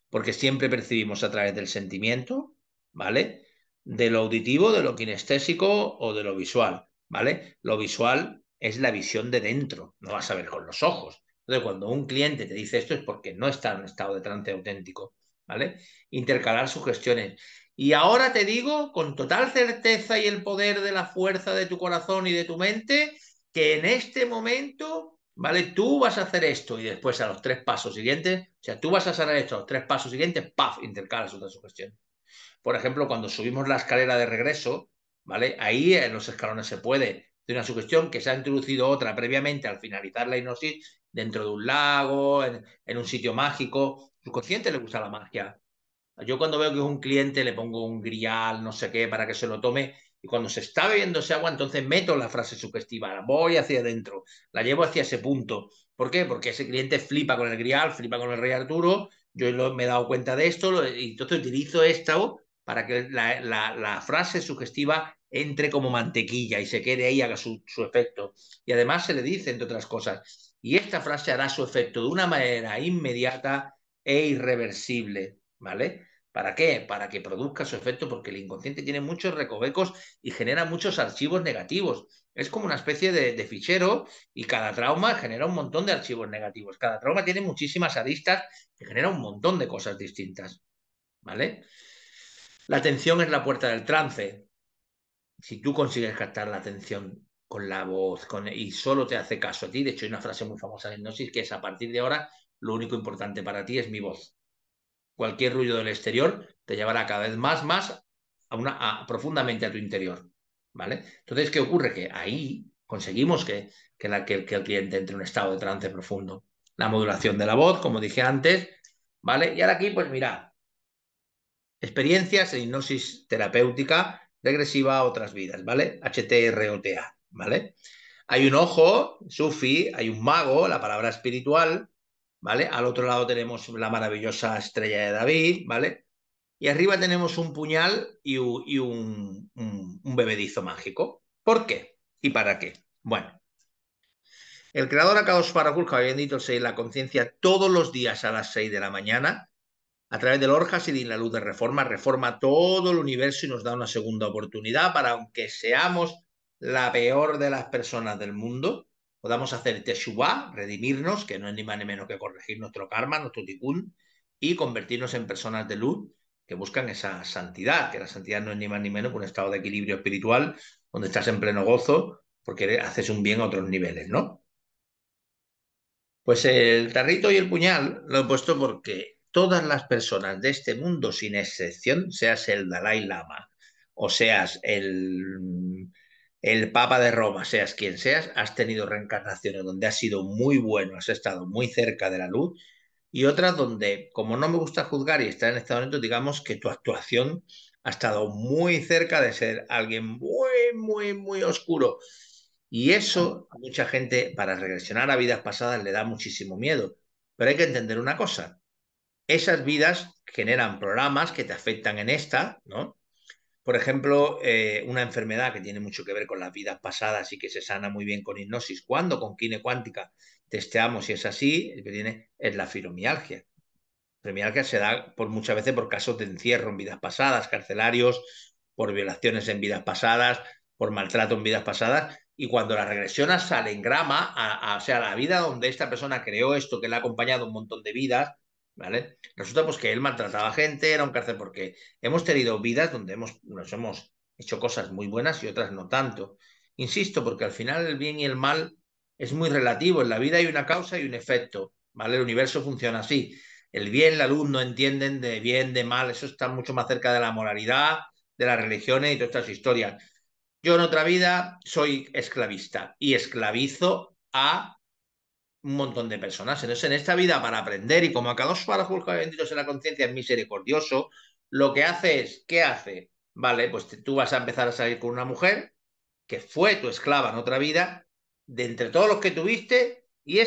[SPEAKER 2] porque siempre percibimos a través del sentimiento, ¿vale? De lo auditivo, de lo kinestésico o de lo visual, ¿vale? Lo visual es la visión de dentro, no vas a ver con los ojos. Entonces, cuando un cliente te dice esto es porque no está en un estado de trance auténtico, ¿vale? Intercalar sugestiones. Y ahora te digo con total certeza y el poder de la fuerza de tu corazón y de tu mente que en este momento, ¿vale? Tú vas a hacer esto y después a los tres pasos siguientes, o sea, tú vas a hacer esto a los tres pasos siguientes, ¡paf! Intercalas otra sugestión. Por ejemplo, cuando subimos la escalera de regreso, ¿vale? Ahí en los escalones se puede de una sugestión que se ha introducido otra previamente al finalizar la hipnosis dentro de un lago, en un sitio mágico. Su consciente le gusta la magia. Yo cuando veo que es un cliente le pongo un grial, no sé qué, para que se lo tome. Y cuando se está bebiendo ese agua, entonces meto la frase sugestiva, la voy hacia adentro, la llevo hacia ese punto. ¿Por qué? Porque ese cliente flipa con el grial, flipa con el rey Arturo. Me he dado cuenta de esto y entonces utilizo esto para que la frase sugestiva entre como mantequilla y se quede ahí, haga su efecto. Y además se le dice, entre otras cosas, y esta frase hará su efecto de una manera inmediata e irreversible, ¿vale? ¿Para qué? Para que produzca su efecto, porque el inconsciente tiene muchos recovecos y genera muchos archivos negativos. Es como una especie de fichero y cada trauma genera un montón de archivos negativos. Cada trauma tiene muchísimas aristas que genera un montón de cosas distintas. ¿Vale? La atención es la puerta del trance. Si tú consigues captar la atención con la voz y solo te hace caso a ti, de hecho hay una frase muy famosa en hipnosis que es a partir de ahora lo único importante para ti es mi voz. Cualquier ruido del exterior te llevará cada vez más profundamente a tu interior, ¿vale? Entonces, ¿qué ocurre? Que ahí conseguimos que el cliente entre en un estado de trance profundo. La modulación de la voz, como dije antes, ¿vale? Y ahora aquí, pues mira, experiencias en hipnosis terapéutica regresiva a otras vidas, ¿vale? HTROTA, ¿vale? Hay un ojo, sufi, hay un mago, la palabra espiritual, ¿vale? Al otro lado tenemos la maravillosa estrella de David, ¿vale? Y arriba tenemos un puñal y un bebedizo mágico. ¿Por qué? ¿Y para qué? Bueno, el creador Akadosh Baruj Hu, que había bendito sea la conciencia, todos los días a las 6 de la mañana, a través del Orjas y de la luz de reforma, reforma todo el universo y nos da una segunda oportunidad para, aunque seamos la peor de las personas del mundo, podamos hacer Teshuvah, redimirnos, que no es ni más ni menos que corregir nuestro karma, nuestro tikkun, y convertirnos en personas de luz que buscan esa santidad, que la santidad no es ni más ni menos que un estado de equilibrio espiritual donde estás en pleno gozo porque haces un bien a otros niveles, ¿no? Pues el tarrito y el puñal lo he puesto porque todas las personas de este mundo, sin excepción, seas el Dalai Lama o seas el Papa de Roma, seas quien seas, has tenido reencarnaciones donde has sido muy bueno, has estado muy cerca de la luz y otras donde, como no me gusta juzgar y estar en este momento, digamos que tu actuación ha estado muy cerca de ser alguien muy oscuro. Y eso a mucha gente, para regresionar a vidas pasadas, le da muchísimo miedo. Pero hay que entender una cosa. Esas vidas generan programas que te afectan en esta, ¿no? Por ejemplo, una enfermedad que tiene mucho que ver con las vidas pasadas y que se sana muy bien con hipnosis. Cuando con quine cuántica testeamos si es así, el que tiene es la fibromialgia. Fibromialgia se da muchas veces por casos de encierro en vidas pasadas, carcelarios, por violaciones en vidas pasadas, por maltrato en vidas pasadas, y cuando la regresión sale en grama, o sea, la vida donde esta persona creó esto, que le ha acompañado un montón de vidas, ¿vale? Resulta pues que él maltrataba a gente, era un cárcel, porque hemos tenido vidas donde nos hemos hecho cosas muy buenas y otras no tanto. Insisto, porque al final el bien y el mal es muy relativo. En la vida hay una causa y un efecto, ¿vale? El universo funciona así. El bien, la luz no entienden de bien, de mal, eso está mucho más cerca de la moralidad, de las religiones y todas estas historias. Yo en otra vida soy esclavista y esclavizo a un montón de personas. Entonces, en esta vida, para aprender, y como a cada dos para juzgar benditos en la conciencia es misericordioso, lo que hace es, ¿qué hace? Vale, pues tú vas a empezar a salir con una mujer que fue tu esclava en otra vida, de entre todos los que tuviste, y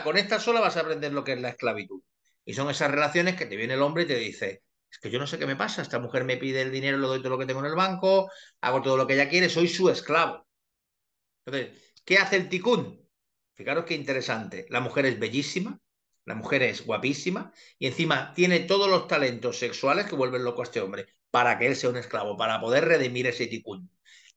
[SPEAKER 2] con esta sola vas a aprender lo que es la esclavitud. Y son esas relaciones que te viene el hombre y te dice, es que yo no sé qué me pasa, esta mujer me pide el dinero, le doy todo lo que tengo en el banco, hago todo lo que ella quiere, soy su esclavo. Entonces, ¿qué hace el ticún? Fijaros qué interesante. La mujer es bellísima, la mujer es guapísima y encima tiene todos los talentos sexuales que vuelven loco a este hombre para que él sea un esclavo, para poder redimir ese ticún.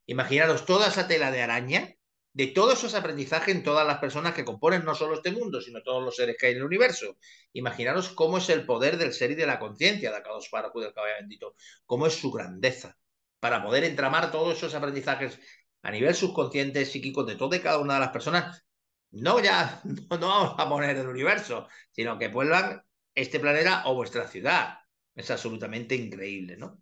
[SPEAKER 2] Imaginaros toda esa tela de araña de todos esos aprendizajes en todas las personas que componen no solo este mundo, sino todos los seres que hay en el universo. Imaginaros cómo es el poder del ser y de la conciencia de Akadosh Baruj Hu, del Caballo Bendito, cómo es su grandeza para poder entramar todos esos aprendizajes a nivel subconsciente, psíquico de toda y cada una de las personas. No ya, no vamos a poner el universo, sino que vuelvan este planeta o vuestra ciudad. Es absolutamente increíble, ¿no?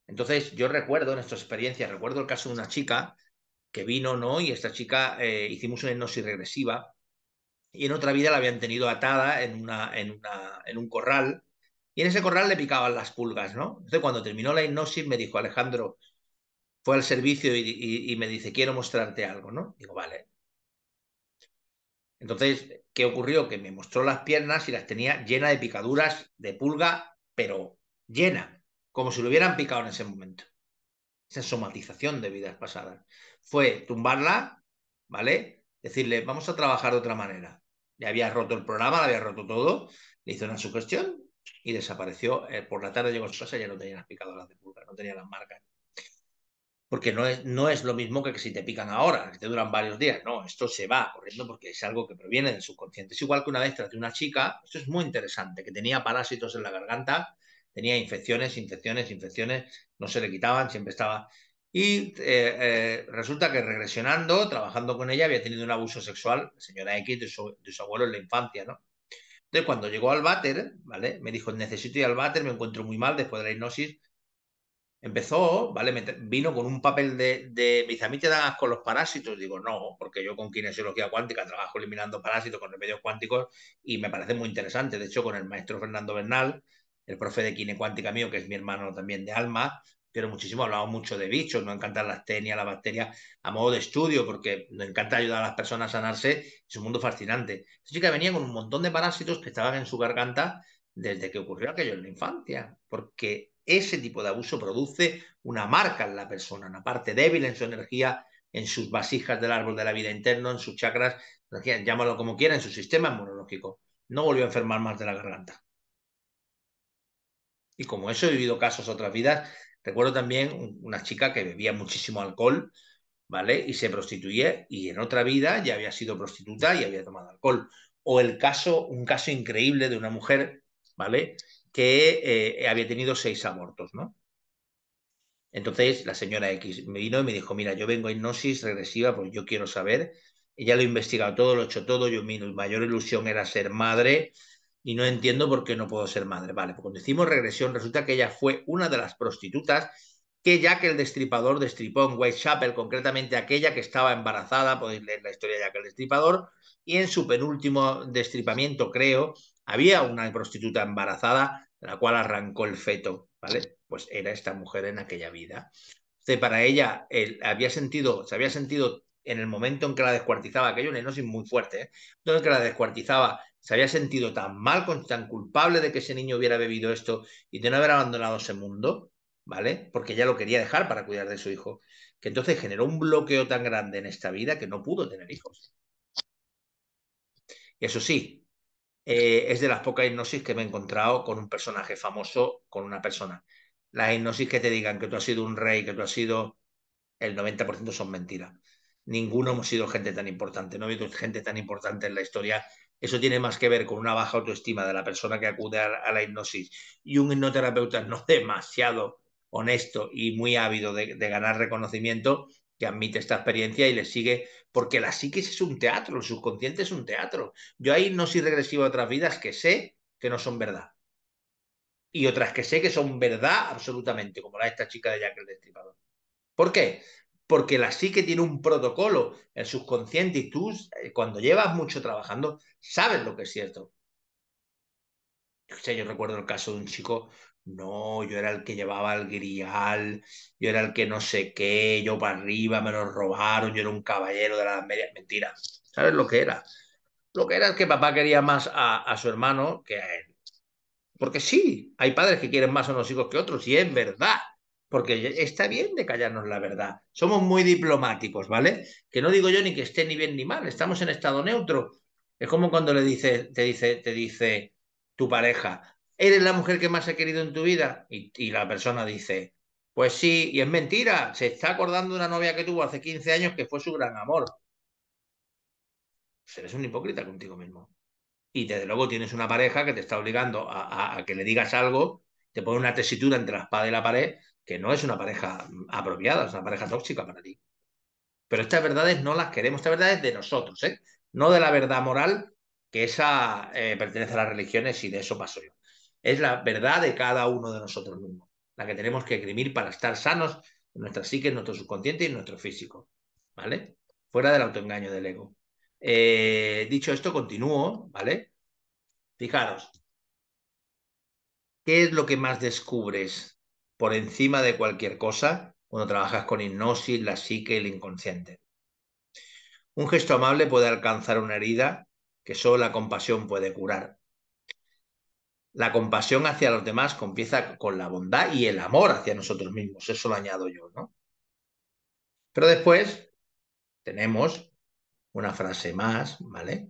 [SPEAKER 2] Entonces, yo recuerdo en estas experiencias, recuerdo el caso de una chica que vino, ¿no? Y esta chica hicimos una hipnosis regresiva y en otra vida la habían tenido atada en un corral y en ese corral le picaban las pulgas, ¿no? Entonces, cuando terminó la hipnosis, me dijo Alejandro, fue al servicio y me dice, quiero mostrarte algo, ¿no? Digo, vale. Entonces, ¿qué ocurrió? Que me mostró las piernas y las tenía llenas de picaduras de pulga, pero llena, como si lo hubieran picado en ese momento. Esa somatización de vidas pasadas. Fue tumbarla, ¿vale? Decirle, vamos a trabajar de otra manera. Le había roto el programa, le había roto todo, le hizo una sugestión y desapareció. Por la tarde llegó a su casa y ya no tenía las picaduras de pulga, no tenía las marcas. Porque no es lo mismo que si te pican ahora, que te duran varios días. No, esto se va corriendo porque es algo que proviene del subconsciente. Es igual que una vez traté una chica, esto es muy interesante, que tenía parásitos en la garganta, tenía infecciones, no se le quitaban, siempre estaba. Y resulta que regresionando, trabajando con ella, había tenido un abuso sexual, la señora X, de su abuelo en la infancia, ¿no? Entonces, cuando llegó al váter, ¿vale? Me dijo, necesito ir al váter, me encuentro muy mal después de la hipnosis. Empezó, ¿vale? Vino con un papel me dice, ¿a mí te dan asco los parásitos? Digo, no, porque yo con kinesiología cuántica trabajo eliminando parásitos con remedios cuánticos y me parece muy interesante. De hecho, con el maestro Fernando Bernal, el profe de quine cuántica mío, que es mi hermano también de alma, quiero muchísimo, hablamos mucho de bichos, nos encantan las tenias, las bacterias, a modo de estudio, porque nos encanta ayudar a las personas a sanarse, es un mundo fascinante. Esta chica venía con un montón de parásitos que estaban en su garganta desde que ocurrió aquello en la infancia, porque ese tipo de abuso produce una marca en la persona, una parte débil en su energía, en sus vasijas del árbol de la vida interno, en sus chakras, llámalo como quiera, en su sistema inmunológico. No volvió a enfermar más de la garganta. Y como eso he vivido casos otras vidas, recuerdo también una chica que bebía muchísimo alcohol, ¿vale? Y se prostituía y en otra vida ya había sido prostituta y había tomado alcohol. O un caso increíble de una mujer, ¿vale? Que había tenido 6 abortos, ¿no? Entonces la señora X me vino y me dijo, mira, yo vengo a hipnosis regresiva porque yo quiero saber. Ella lo ha investigado todo, lo ha hecho todo. Mi mayor ilusión era ser madre y no entiendo por qué no puedo ser madre. Vale, pues cuando hicimos regresión resulta que ella fue una de las prostitutas que Jack el Destripador destripó en Whitechapel, concretamente aquella que estaba embarazada, podéis leer la historia de Jack el Destripador, y en su penúltimo destripamiento, creo, había una prostituta embarazada, la cual arrancó el feto, ¿vale? Pues era esta mujer en aquella vida. Entonces, para ella, se había sentido en el momento en que la descuartizaba, aquello una hipnosis muy fuerte, ¿eh? En el que la descuartizaba, se había sentido tan mal, tan culpable de que ese niño hubiera bebido esto y de no haber abandonado ese mundo, ¿vale? Porque ella lo quería dejar para cuidar de su hijo, que entonces generó un bloqueo tan grande en esta vida que no pudo tener hijos. Y eso sí, es de las pocas hipnosis que me he encontrado con un personaje famoso, con una persona. Las hipnosis que te digan que tú has sido un rey, que tú has sido el 90% son mentiras. Ninguno hemos sido gente tan importante, no ha habido gente tan importante en la historia. Eso tiene más que ver con una baja autoestima de la persona que acude a la hipnosis y un hipnoterapeuta no demasiado honesto y muy ávido de ganar reconocimiento que admite esta experiencia y le sigue, porque la psiquis es un teatro, el subconsciente es un teatro. Yo hay hipnosis regresiva de otras vidas que sé que no son verdad y otras que sé que son verdad absolutamente, como la de esta chica de Jack el Destripador. ¿Por qué? Porque la psique tiene un protocolo, el subconsciente, y tú, cuando llevas mucho trabajando, sabes lo que es cierto. Yo recuerdo el caso de un chico, no, yo era el que llevaba el grial, yo era el que no sé qué, yo para arriba, me lo robaron, yo era un caballero de la Edad Media. Mentira. ¿Sabes lo que era? Lo que era es que papá quería más a su hermano que a él. Porque sí, hay padres que quieren más a los hijos que otros, y es verdad. Porque está bien de callarnos la verdad. Somos muy diplomáticos, ¿vale? Que no digo yo ni que esté ni bien ni mal, estamos en estado neutro. Es como cuando te dice tu pareja, ¿eres la mujer que más he querido en tu vida? Y la persona dice, pues sí, y es mentira, se está acordando de una novia que tuvo hace 15 años que fue su gran amor. Pues eres un hipócrita contigo mismo. Y desde luego tienes una pareja que te está obligando a que le digas algo, te pone una tesitura entre la espada y la pared, que no es una pareja apropiada, es una pareja tóxica para ti. Pero estas verdades no las queremos, estas verdades de nosotros, ¿eh? No de la verdad moral, que esa pertenece a las religiones y de eso paso yo. Es la verdad de cada uno de nosotros mismos, la que tenemos que esgrimir para estar sanos en nuestra psique, en nuestro subconsciente y en nuestro físico, ¿vale? Fuera del autoengaño del ego. Dicho esto, continúo, ¿vale? Fijaros, ¿qué es lo que más descubres por encima de cualquier cosa cuando trabajas con hipnosis, la psique y el inconsciente? Un gesto amable puede alcanzar una herida que solo la compasión puede curar. La compasión hacia los demás empieza con la bondad y el amor hacia nosotros mismos. Eso lo añado yo, ¿no? Pero después tenemos una frase más, ¿vale?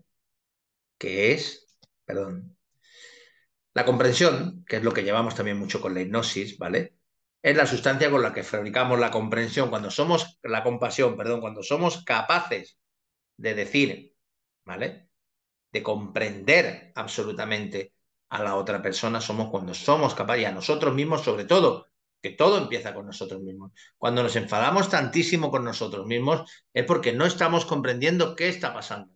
[SPEAKER 2] Que es, perdón, la comprensión, que es lo que llevamos también mucho con la hipnosis, ¿vale? Es la sustancia con la que fabricamos la comprensión. Cuando somos, la compasión, perdón, cuando somos capaces de decir, ¿vale? De comprender absolutamente a la otra persona, somos cuando somos capaces, y a nosotros mismos sobre todo, que todo empieza con nosotros mismos. Cuando nos enfadamos tantísimo con nosotros mismos es porque no estamos comprendiendo qué está pasando.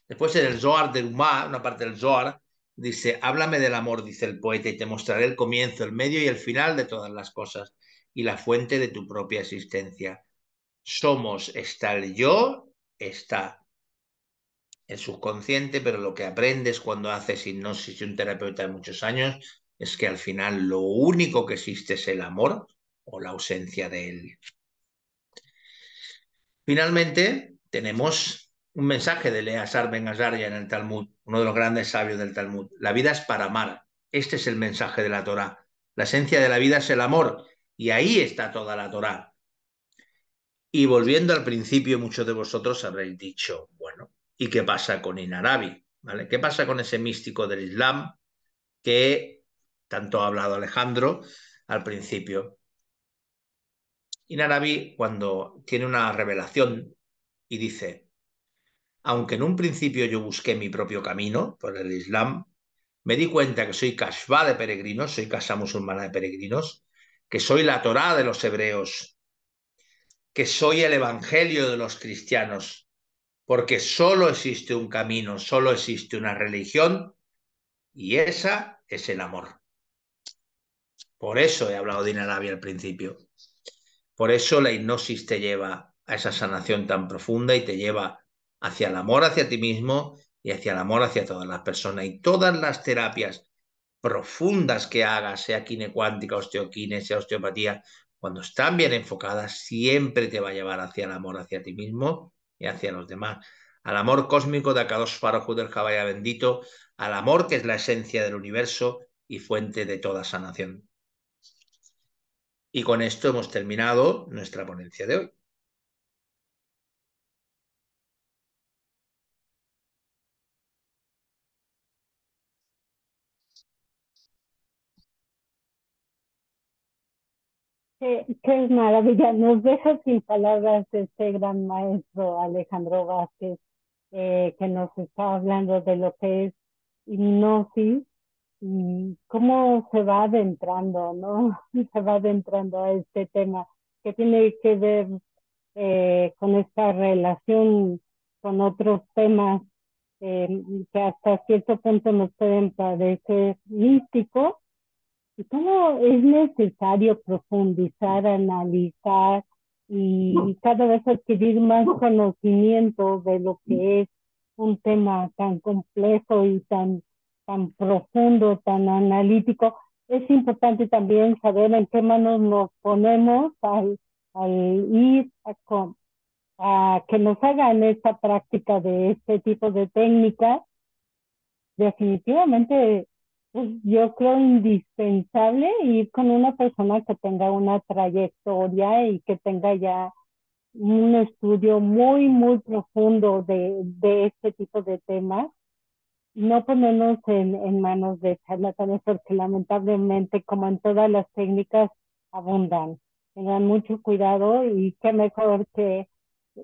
[SPEAKER 2] Después en el Zohar de Umá, una parte del Zohar, dice, háblame del amor, dice el poeta, y te mostraré el comienzo, el medio y el final de todas las cosas, y la fuente de tu propia existencia. Somos, está el yo, está el subconsciente, pero lo que aprendes cuando haces hipnosis y un terapeuta de muchos años es que al final lo único que existe es el amor o la ausencia de él. Finalmente, tenemos un mensaje de Eleazar Ben Azariah en el Talmud, uno de los grandes sabios del Talmud. La vida es para amar. Este es el mensaje de la Torá. La esencia de la vida es el amor. Y ahí está toda la Torá. Y volviendo al principio, muchos de vosotros habréis dicho, bueno, ¿y qué pasa con Inarabi? ¿Vale? ¿Qué pasa con ese místico del Islam que tanto ha hablado Alejandro al principio? Inarabi, cuando tiene una revelación y dice, aunque en un principio yo busqué mi propio camino por el Islam, me di cuenta que soy Kashfa de peregrinos, soy casa musulmana de peregrinos, que soy la Torá de los hebreos, que soy el evangelio de los cristianos, porque solo existe un camino, solo existe una religión y esa es el amor. Por eso he hablado de Inarabi al principio. Por eso la hipnosis te lleva a esa sanación tan profunda y te lleva hacia el amor hacia ti mismo y hacia el amor hacia todas las personas. Y todas las terapias profundas que hagas, sea kinecuántica, osteoquine, sea osteopatía, cuando están bien enfocadas, siempre te va a llevar hacia el amor hacia ti mismo y hacia los demás. Al amor cósmico de Akadosh Baruj Hu del Jabaya bendito, al amor que es la esencia del universo y fuente de toda sanación. Y con esto hemos terminado nuestra ponencia de hoy.
[SPEAKER 4] Qué maravilla, nos deja sin palabras este gran maestro Alejandro Vázquez, que nos está hablando de lo que es hipnosis y cómo se va adentrando, ¿no? Se va adentrando a este tema que tiene que ver con esta relación con otros temas eh, que hasta cierto punto nos pueden parecer místicos y cómo es necesario profundizar, analizar y cada vez adquirir más conocimiento de lo que es un tema tan complejo y tan profundo, tan analítico. Es importante también saber en qué manos nos ponemos al ir a que nos hagan esta práctica de este tipo de técnicas. Definitivamente, pues, yo creo indispensable ir con una persona que tenga una trayectoria y que tenga ya un estudio muy profundo de este tipo de temas. No ponernos en manos de charlatanes porque lamentablemente, como en todas las técnicas, abundan. Tengan mucho cuidado y qué mejor que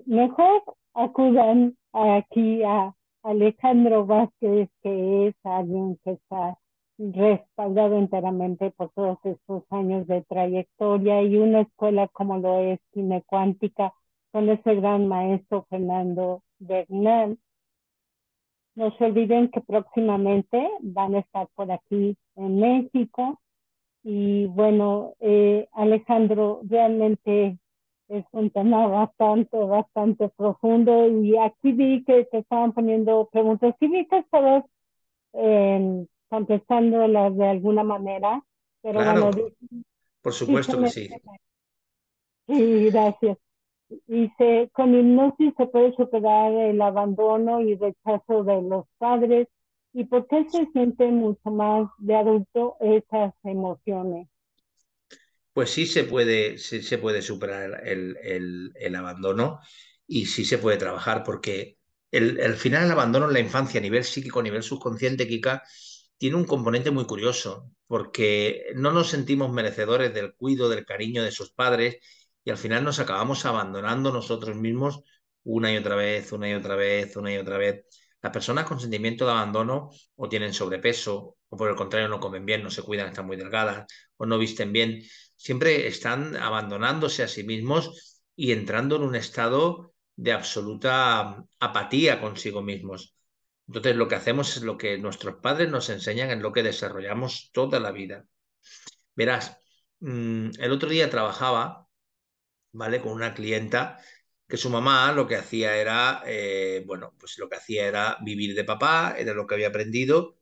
[SPEAKER 4] mejor acudan aquí a Alejandro Vázquez, que es alguien que está respaldado enteramente por todos estos años de trayectoria y una escuela como lo es Cine Cuántica con ese gran maestro Fernando Bernal. No se olviden que próximamente van a estar por aquí en México. Y bueno, Alejandro, realmente es un tema bastante profundo. Y aquí vi que te estaban poniendo preguntas. Sí vi que estabas contestándolas de alguna manera, pero bueno,
[SPEAKER 2] Claro, por supuesto que
[SPEAKER 4] dígame,
[SPEAKER 2] sí.
[SPEAKER 4] sí, gracias. Dice, con hipnosis se puede superar el abandono y rechazo de los padres. ¿Y por qué se siente mucho más de adulto esas emociones?
[SPEAKER 2] Pues sí se puede superar el abandono y sí se puede trabajar porque el final del abandono en la infancia a nivel psíquico, a nivel subconsciente, Kika, tiene un componente muy curioso porque no nos sentimos merecedores del cuidado, del cariño de sus padres y al final nos acabamos abandonando nosotros mismos una y otra vez, una y otra vez, una y otra vez. Las personas con sentimiento de abandono o tienen sobrepeso o por el contrario no comen bien, no se cuidan, están muy delgadas o no visten bien, siempre están abandonándose a sí mismos y entrando en un estado de absoluta apatía consigo mismos. Entonces lo que hacemos es lo que nuestros padres nos enseñan, en lo que desarrollamos toda la vida. Verás, el otro día trabajaba, ¿vale? Con una clienta que su mamá lo que hacía era, bueno, pues lo que hacía era vivir de papá, era lo que había aprendido,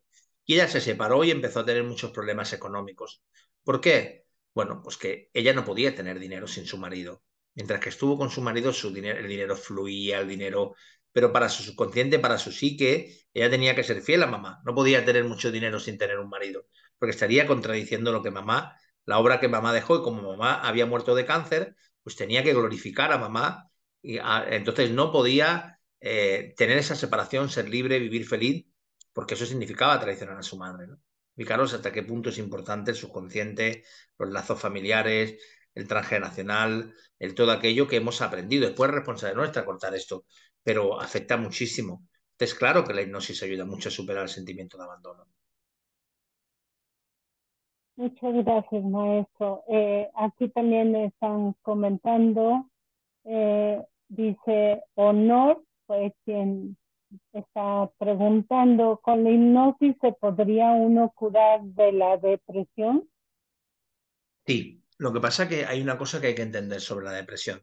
[SPEAKER 2] y ella se separó y empezó a tener muchos problemas económicos. ¿Por qué? Bueno, pues que ella no podía tener dinero sin su marido. Mientras que estuvo con su marido, su dinero, el dinero fluía, el dinero, pero para su subconsciente, para su psique, ella tenía que ser fiel a mamá. No podía tener mucho dinero sin tener un marido, porque estaría contradiciendo lo que mamá, la obra que mamá dejó, y como mamá había muerto de cáncer, pues tenía que glorificar a mamá y entonces no podía tener esa separación, ser libre, vivir feliz, porque eso significaba traicionar a su madre, ¿no? Fijaros hasta qué punto es importante el subconsciente, los lazos familiares, el transgeneracional, el todo aquello que hemos aprendido. Después es responsabilidad nuestra cortar esto, pero afecta muchísimo. Es claro que la hipnosis ayuda mucho a superar el sentimiento de abandono.
[SPEAKER 4] Muchas gracias, maestro. Aquí también me están comentando, dice Honor, pues quien está preguntando, ¿con la hipnosis se podría uno curar de la depresión?
[SPEAKER 2] Sí, lo que pasa es que hay una cosa que hay que entender sobre la depresión.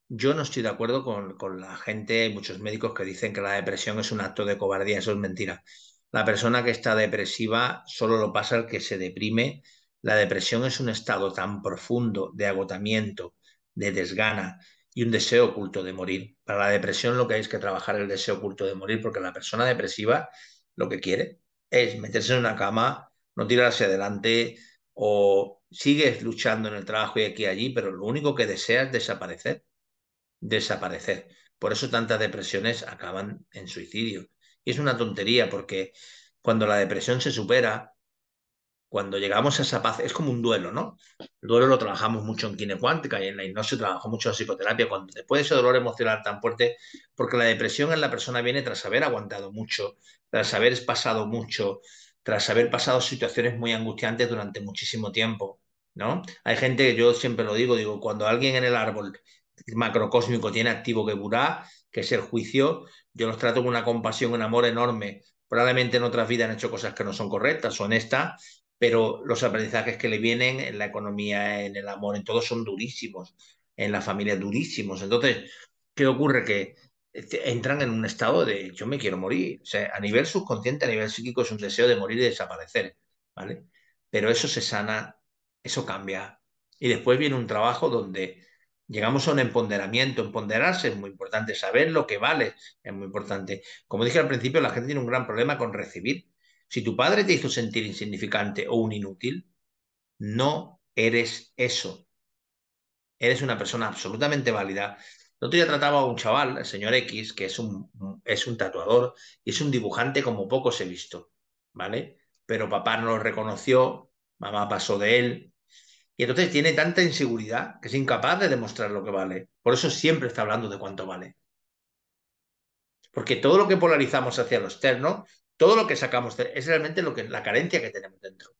[SPEAKER 2] Yo no estoy de acuerdo con la gente, hay muchos médicos que dicen que la depresión es un acto de cobardía, eso es mentira. La persona que está depresiva solo lo pasa el que se deprime. La depresión es un estado tan profundo de agotamiento, de desgana y un deseo oculto de morir. Para la depresión lo que hay es que trabajar el deseo oculto de morir, porque la persona depresiva lo que quiere es meterse en una cama, no tirarse adelante o sigues luchando en el trabajo y aquí y allí, pero lo único que desea es desaparecer. Por eso tantas depresiones acaban en suicidio. Y es una tontería porque cuando la depresión se supera, cuando llegamos a esa paz, es como un duelo, ¿no? El duelo lo trabajamos mucho en kinecuántica y en la hipnosis trabajo mucho en psicoterapia. Cuando después de ese dolor emocional tan fuerte, porque la depresión en la persona viene tras haber aguantado mucho, tras haber pasado mucho, tras haber pasado situaciones muy angustiantes durante muchísimo tiempo, ¿no? Hay gente, yo siempre lo digo, cuando alguien en el árbol macrocósmico tiene activo Geburá, que es el juicio, yo los trato con una compasión, un amor enorme. Probablemente en otras vidas han hecho cosas que no son correctas, son estas, pero los aprendizajes que le vienen en la economía, en el amor, en todo son durísimos, en la familia durísimos. Entonces, ¿qué ocurre? Que entran en un estado de yo me quiero morir. O sea, a nivel subconsciente, a nivel psíquico es un deseo de morir y desaparecer, ¿vale? Pero eso se sana, eso cambia. Y después viene un trabajo donde llegamos a un empoderamiento. Empoderarse es muy importante, saber lo que vale es muy importante. Como dije al principio, la gente tiene un gran problema con recibir. Si tu padre te hizo sentir insignificante o un inútil, no eres eso. Eres una persona absolutamente válida. El otro día trataba a un chaval, el señor X, que es un tatuador y es un dibujante como pocos he visto, ¿vale? Pero papá no lo reconoció, mamá pasó de él, y entonces tiene tanta inseguridad que es incapaz de demostrar lo que vale. Por eso siempre está hablando de cuánto vale. Porque todo lo que polarizamos hacia lo externo, todo lo que sacamos es realmente la carencia que tenemos dentro.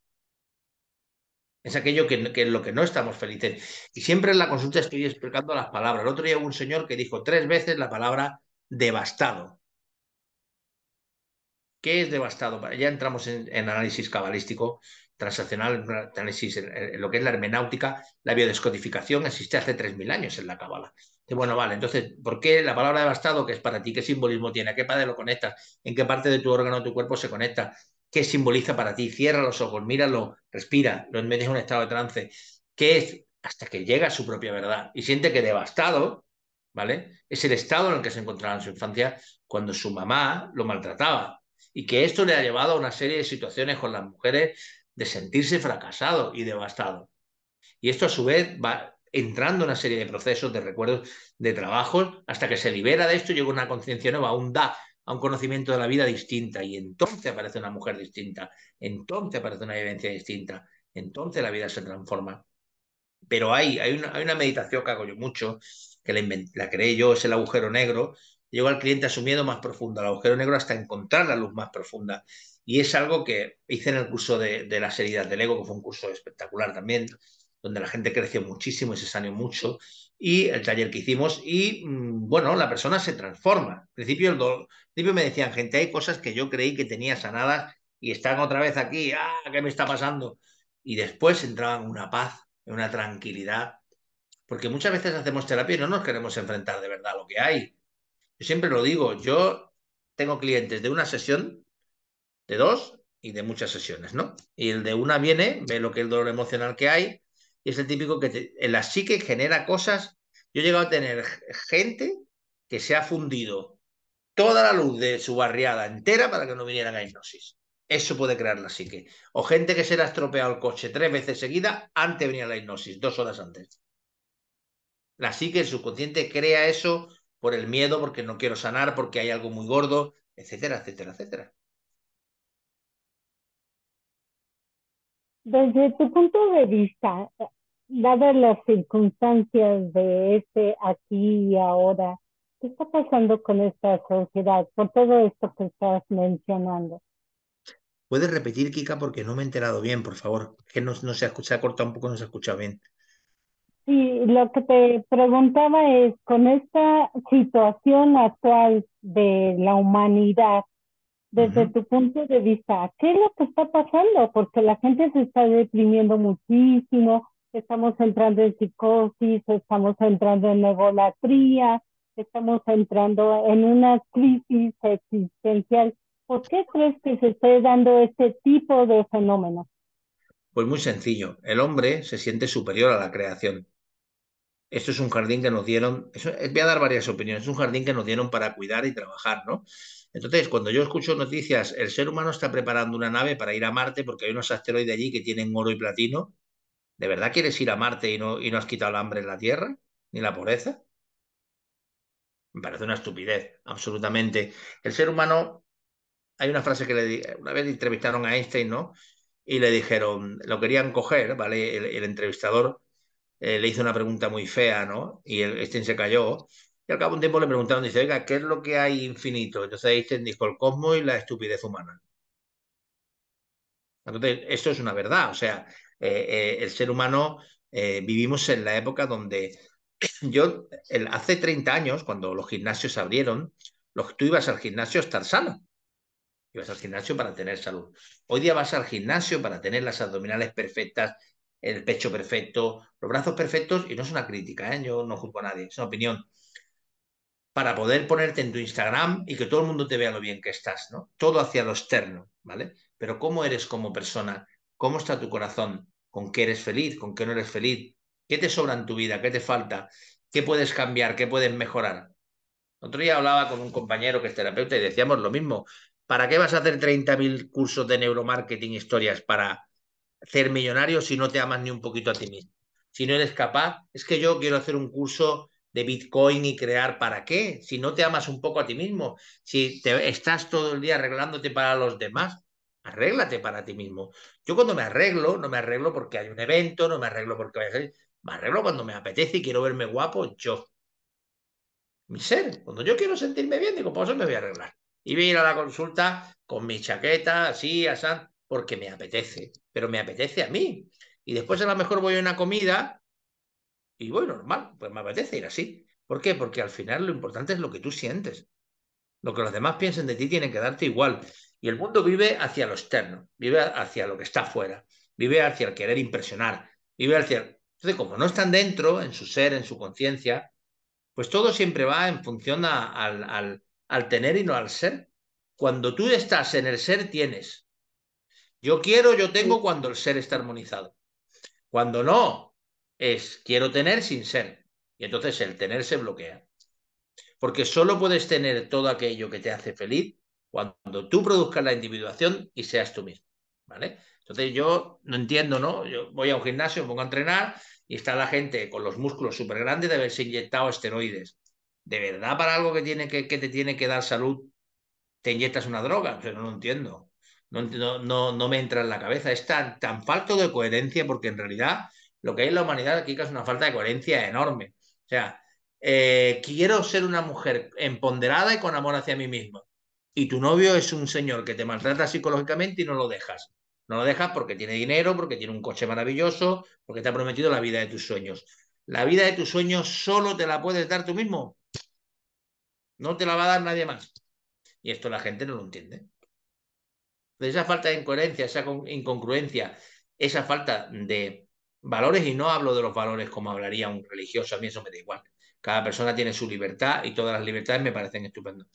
[SPEAKER 2] Es aquello que en lo que no estamos felices. Y siempre en la consulta estoy explicando las palabras. El otro día hubo un señor que dijo 3 veces la palabra devastado. ¿Qué es devastado? Ya entramos en análisis cabalístico, transaccional, análisis en lo que es la hermenáutica. La biodescodificación existe hace 3000 años en la cábala. Bueno, vale, entonces, ¿por qué la palabra devastado, que es para ti? ¿Qué simbolismo tiene? ¿A qué padre lo conectas? ¿En qué parte de tu órgano de tu cuerpo se conecta? ¿Qué simboliza para ti? Cierra los ojos, míralo, respira, lo metes en un estado de trance. ¿Qué es? Hasta que llega a su propia verdad y siente que devastado, ¿vale? Es el estado en el que se encontraba en su infancia cuando su mamá lo maltrataba y que esto le ha llevado a una serie de situaciones con las mujeres de sentirse fracasado y devastado. Y esto a su vez va entrando en una serie de procesos, de recuerdos, de trabajos, hasta que se libera de esto, llega a una conciencia nueva, a un conocimiento de la vida distinta, y entonces aparece una mujer distinta, entonces aparece una vivencia distinta, entonces la vida se transforma. Pero hay una meditación que hago yo mucho, que la creé yo, es el agujero negro. Llego al cliente a su miedo más profundo, al agujero negro, hasta encontrar la luz más profunda. Y es algo que hice en el curso de las heridas del ego, que fue un curso espectacular también. donde la gente creció muchísimo y se saneó mucho, y el taller que hicimos, y bueno, la persona se transforma. Al principio, al principio me decían gente, hay cosas que yo creí que tenía sanadas y están otra vez aquí, ¿qué me está pasando? Y después entraban en una paz, en una tranquilidad, porque muchas veces hacemos terapia y no nos queremos enfrentar de verdad a lo que hay. Yo siempre lo digo, yo tengo clientes de una sesión, de dos y de muchas sesiones, ¿no? Y el de una viene, ve lo que es el dolor emocional que hay, y es el típico que en la psique genera cosas. Yo he llegado a tener gente que se ha fundido toda la luz de su barriada entera para que no vinieran a hipnosis. Eso puede crear la psique. O gente que se le ha estropeado el coche 3 veces seguida antes de venir a la hipnosis, 2 horas antes. La psique, el subconsciente, crea eso por el miedo, porque no quiero sanar, porque hay algo muy gordo, etcétera, etcétera, etcétera.
[SPEAKER 4] Desde tu punto de vista, dadas las circunstancias de este aquí y ahora, ¿qué está pasando con esta sociedad por todo esto que estás mencionando?
[SPEAKER 2] ¿Puedes repetir, Kika? Porque no me he enterado bien, por favor. Es que no se ha escuchado, se ha cortado un poco, no se ha escuchado bien.
[SPEAKER 4] Sí, lo que te preguntaba es, con esta situación actual de la humanidad, desde tu punto de vista, ¿qué es lo que está pasando? Porque la gente se está deprimiendo muchísimo, estamos entrando en psicosis, estamos entrando en egolatría, estamos entrando en una crisis existencial. ¿Por qué crees que se esté dando este tipo de fenómenos?
[SPEAKER 2] Pues muy sencillo. El hombre se siente superior a la creación. Esto es un jardín que nos dieron, voy a dar varias opiniones, es un jardín que nos dieron para cuidar y trabajar, ¿no? Entonces, cuando yo escucho noticias, el ser humano está preparando una nave para ir a Marte porque hay unos asteroides allí que tienen oro y platino. ¿De verdad quieres ir a Marte y no has quitado el hambre en la Tierra? ¿Ni la pobreza? Me parece una estupidez, absolutamente. El ser humano, hay una frase que una vez entrevistaron a Einstein, ¿no? Y le dijeron, lo querían coger, ¿vale? El entrevistador le hizo una pregunta muy fea, ¿no? Y Einstein se cayó. Y al cabo de un tiempo le preguntaron, dice, oiga, ¿qué es lo que hay infinito? Entonces Einstein dijo, el cosmos y la estupidez humana. Entonces, esto es una verdad. O sea, el ser humano vivimos en la época donde hace 30 años, cuando los gimnasios se abrieron, tú ibas al gimnasio a estar sano. Ibas al gimnasio para tener salud. Hoy día vas al gimnasio para tener las abdominales perfectas, el pecho perfecto, los brazos perfectos, y no es una crítica, ¿eh? Yo no juzgo a nadie, es una opinión, para poder ponerte en tu Instagram y que todo el mundo te vea lo bien que estás, ¿no? Todo hacia lo externo, ¿vale? Pero ¿cómo eres como persona? ¿Cómo está tu corazón? ¿Con qué eres feliz? ¿Con qué no eres feliz? ¿Qué te sobra en tu vida? ¿Qué te falta? ¿Qué puedes cambiar? ¿Qué puedes mejorar? Otro día hablaba con un compañero que es terapeuta y decíamos lo mismo. ¿Para qué vas a hacer 30.000 cursos de neuromarketing, historias para ser millonario si no te amas ni un poquito a ti mismo? Si no eres capaz, es que yo quiero hacer un curso de Bitcoin y crear, ¿para qué? Si no te amas un poco a ti mismo, si estás todo el día arreglándote para los demás, arréglate para ti mismo. Yo cuando me arreglo, no me arreglo porque hay un evento, no me arreglo porque vaya a ser, me arreglo cuando me apetece y quiero verme guapo yo, mi ser. Cuando yo quiero sentirme bien, digo, pues eso me voy a arreglar. Y voy a ir a la consulta con mi chaqueta, así, así, porque me apetece, pero me apetece a mí. Y después a lo mejor voy a una comida y voy normal, pues me apetece ir así. ¿Por qué? Porque al final lo importante es lo que tú sientes. Lo que los demás piensen de ti tiene que darte igual. Y el mundo vive hacia lo externo, vive hacia lo que está afuera, vive hacia el querer impresionar, vive hacia... Entonces, como no están dentro, en su ser, en su conciencia, pues todo siempre va en función al tener y no al ser. Cuando tú estás en el ser, tienes. Yo quiero, yo tengo cuando el ser está armonizado. Cuando no, es quiero tener sin ser. Y entonces el tener se bloquea. Porque solo puedes tener todo aquello que te hace feliz cuando tú produzcas la individuación y seas tú mismo. ¿Vale? Entonces yo no entiendo, ¿no? Yo voy a un gimnasio, me pongo a entrenar y está la gente con los músculos súper grandes de haberse inyectado esteroides. ¿De verdad para algo que te tiene que dar salud te inyectas una droga? O sea, no lo entiendo. No me entra en la cabeza. Es tan falto de coherencia porque en realidad lo que hay en la humanidad aquí es una falta de coherencia enorme. O sea, quiero ser una mujer empoderada y con amor hacia mí misma. Y tu novio es un señor que te maltrata psicológicamente y no lo dejas. No lo dejas porque tiene dinero, porque tiene un coche maravilloso, porque te ha prometido la vida de tus sueños. La vida de tus sueños solo te la puedes dar tú mismo. No te la va a dar nadie más. Y esto la gente no lo entiende. Esa falta de incoherencia, esa incongruencia, esa falta de valores, y no hablo de los valores como hablaría un religioso, a mí eso me da igual. Cada persona tiene su libertad y todas las libertades me parecen estupendas.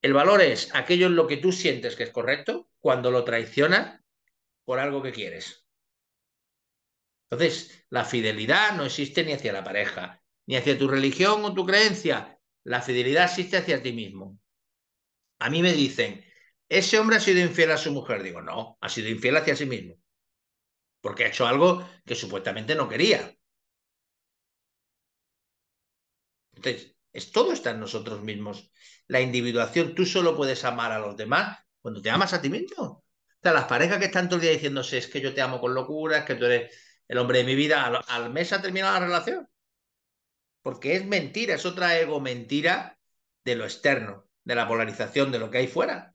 [SPEAKER 2] El valor es aquello en lo que tú sientes que es correcto cuando lo traicionas por algo que quieres. Entonces, la fidelidad no existe ni hacia la pareja, ni hacia tu religión o tu creencia. La fidelidad existe hacia ti mismo. A mí me dicen, ese hombre ha sido infiel a su mujer. Digo, no, ha sido infiel hacia sí mismo, porque ha hecho algo que supuestamente no quería. Entonces, todo está en nosotros mismos. La individuación, tú solo puedes amar a los demás cuando te amas a ti mismo. O sea, las parejas que están todo el día diciéndose es que yo te amo con locura, es que tú eres el hombre de mi vida, al mes ha terminado la relación. Porque es mentira, es otra ego mentira de lo externo, de la polarización, de lo que hay fuera.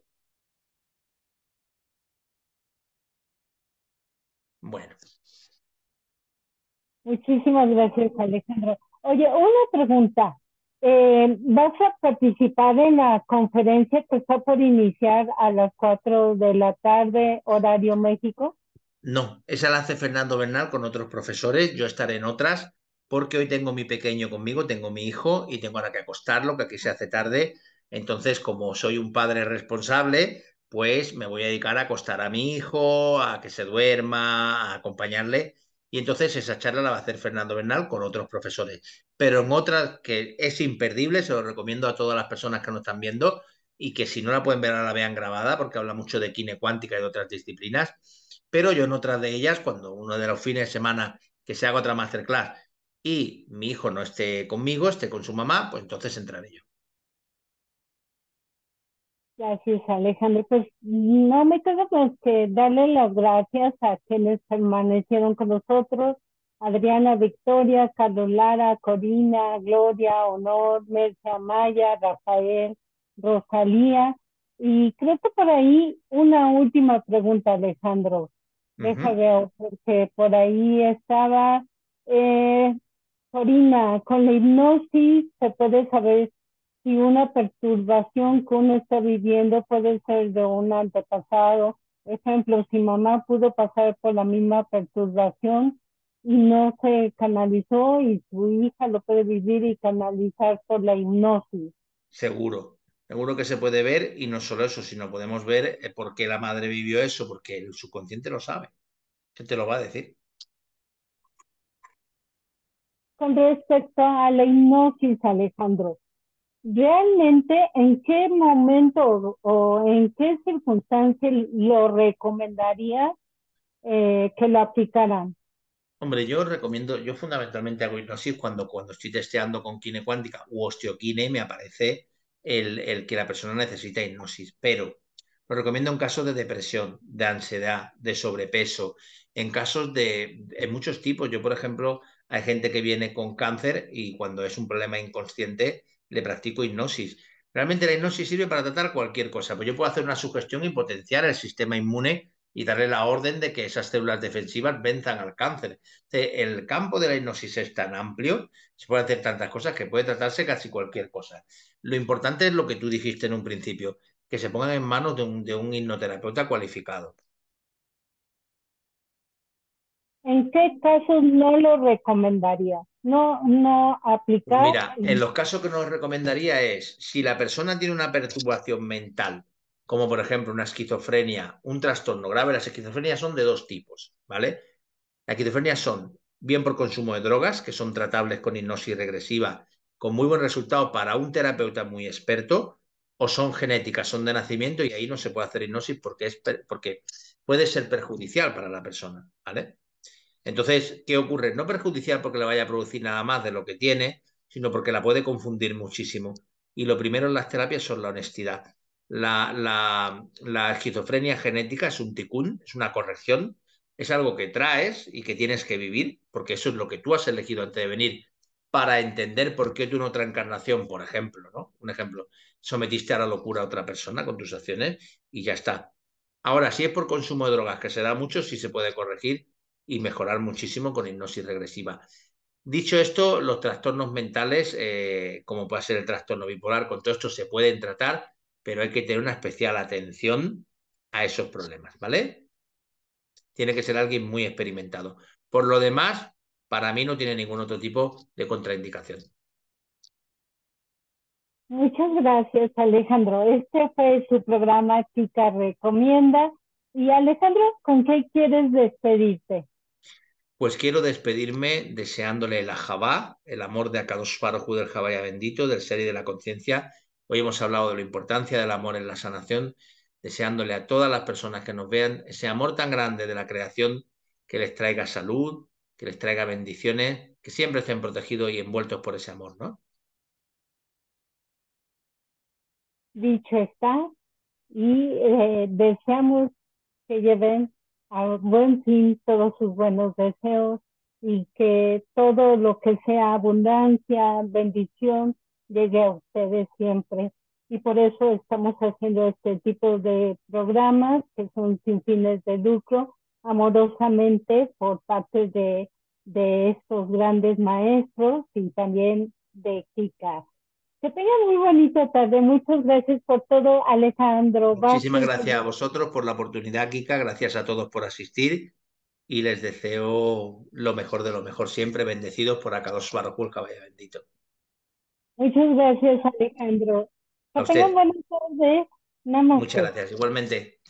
[SPEAKER 2] Bueno,
[SPEAKER 4] Muchísimas gracias, Alejandro. Oye, una pregunta. ¿Vas a participar en la conferencia que está por iniciar a las 4 de la tarde, horario México?
[SPEAKER 2] no, esa la hace Fernando Bernal con otros profesores, yo estaré en otras, porque hoy tengo mi pequeño conmigo, tengo mi hijo y tengo ahora que acostarlo, que aquí se hace tarde. Entonces, como soy un padre responsable, pues me voy a dedicar a acostar a mi hijo, a que se duerma, a acompañarle. Y entonces esa charla la va a hacer Fernando Bernal con otros profesores. Pero en otras que es imperdible, se lo recomiendo a todas las personas que nos están viendo y que si no la pueden ver ahora la vean grabada, porque habla mucho de quine cuántica y de otras disciplinas, pero yo en otras de ellas, cuando uno de los fines de semana que se haga otra masterclass y mi hijo no esté conmigo, esté con su mamá, pues entonces entraré yo.
[SPEAKER 4] Gracias, Alejandro. Pues no me queda más que darle las gracias a quienes permanecieron con nosotros. Adriana, Victoria, Carlos Lara, Corina, Gloria, Honor, Mercia, Maya, Rafael, Rosalía. Y creo que por ahí una última pregunta, Alejandro. Deja ver, porque por ahí estaba Corina, con la hipnosis se puede saber si una perturbación que uno está viviendo puede ser de un antepasado. Ejemplo, si mamá pudo pasar por la misma perturbación y no se canalizó y su hija lo puede vivir y canalizar por la hipnosis.
[SPEAKER 2] Seguro, seguro que se puede ver y no solo eso, sino podemos ver por qué la madre vivió eso, porque el subconsciente lo sabe, se te lo va a decir.
[SPEAKER 4] Con respecto a la hipnosis, Alejandro, ¿realmente en qué momento o en qué circunstancia lo recomendaría que lo aplicaran?
[SPEAKER 2] Hombre, yo recomiendo, yo fundamentalmente hago hipnosis cuando estoy testeando con quine cuántica u osteoquine y me aparece el que la persona necesita hipnosis, pero lo recomiendo en casos de depresión, de ansiedad, de sobrepeso, en casos en muchos tipos. Yo, por ejemplo, hay gente que viene con cáncer y cuando es un problema inconsciente le practico hipnosis. Realmente la hipnosis sirve para tratar cualquier cosa, pues yo puedo hacer una sugestión y potenciar el sistema inmune y darle la orden de que esas células defensivas venzan al cáncer. El campo de la hipnosis es tan amplio, se puede hacer tantas cosas que puede tratarse casi cualquier cosa. Lo importante es lo que tú dijiste en un principio, que se pongan en manos de un hipnoterapeuta cualificado.
[SPEAKER 4] ¿En qué casos no lo recomendaría? No
[SPEAKER 2] Pues
[SPEAKER 4] aplicar.
[SPEAKER 2] mira, en los casos que nos recomendaría es si la persona tiene una perturbación mental, como por ejemplo una esquizofrenia, un trastorno grave. Las esquizofrenias son de dos tipos, ¿vale? Las esquizofrenias son bien por consumo de drogas, que son tratables con hipnosis regresiva, con muy buen resultado para un terapeuta muy experto, o son genéticas, son de nacimiento y ahí no se puede hacer hipnosis porque puede ser perjudicial para la persona, ¿vale? Entonces, ¿qué ocurre? No perjudicial porque le vaya a producir nada más de lo que tiene, sino porque la puede confundir muchísimo. Y lo primero en las terapias son la honestidad. La esquizofrenia genética es un ticún, es una corrección, es algo que traes y que tienes que vivir, porque eso es lo que tú has elegido antes de venir, para entender por qué tú en otra encarnación, por ejemplo, ¿no? Un ejemplo, sometiste a la locura a otra persona con tus acciones y ya está. Ahora, si es por consumo de drogas, que se da mucho, sí se puede corregir y mejorar muchísimo con hipnosis regresiva. Dicho esto, los trastornos mentales, como puede ser el trastorno bipolar, con todo esto se pueden tratar, pero hay que tener una especial atención a esos problemas, ¿vale? Tiene que ser alguien muy experimentado. Por lo demás, para mí no tiene ningún otro tipo de contraindicación.
[SPEAKER 4] Muchas gracias, Alejandro. Este fue su programa Chica Recomienda. Y Alejandro, ¿con qué quieres despedirte?
[SPEAKER 2] Pues quiero despedirme deseándole el Ajabá, el amor de Akadosh Baruj Hu del Jabaya bendito, del ser y de la conciencia. Hoy hemos hablado de la importancia del amor en la sanación, deseándole a todas las personas que nos vean ese amor tan grande de la creación que les traiga salud, que les traiga bendiciones, que siempre estén protegidos y envueltos por ese amor, ¿no?
[SPEAKER 4] Dicho está, y deseamos que lleven a buen fin todos sus buenos deseos y que todo lo que sea abundancia, bendición, llegue a ustedes siempre. Y por eso estamos haciendo este tipo de programas que son sin fines de lucro, amorosamente por parte de estos grandes maestros y también de Kika. Que tengan muy bonita tarde. Muchas gracias por todo, Alejandro
[SPEAKER 2] Muchísimas
[SPEAKER 4] Vázquez.
[SPEAKER 2] gracias a vosotros por la oportunidad, Kika. Gracias a todos por asistir y les deseo lo mejor de lo mejor siempre, bendecidos por Akadosh Baruj Hu, el Jabaya bendito.
[SPEAKER 4] Muchas gracias, Alejandro.
[SPEAKER 2] A
[SPEAKER 4] Que tengan
[SPEAKER 2] usted,
[SPEAKER 4] buenas tardes.
[SPEAKER 2] muchas
[SPEAKER 4] Namaste.
[SPEAKER 2] gracias. Igualmente.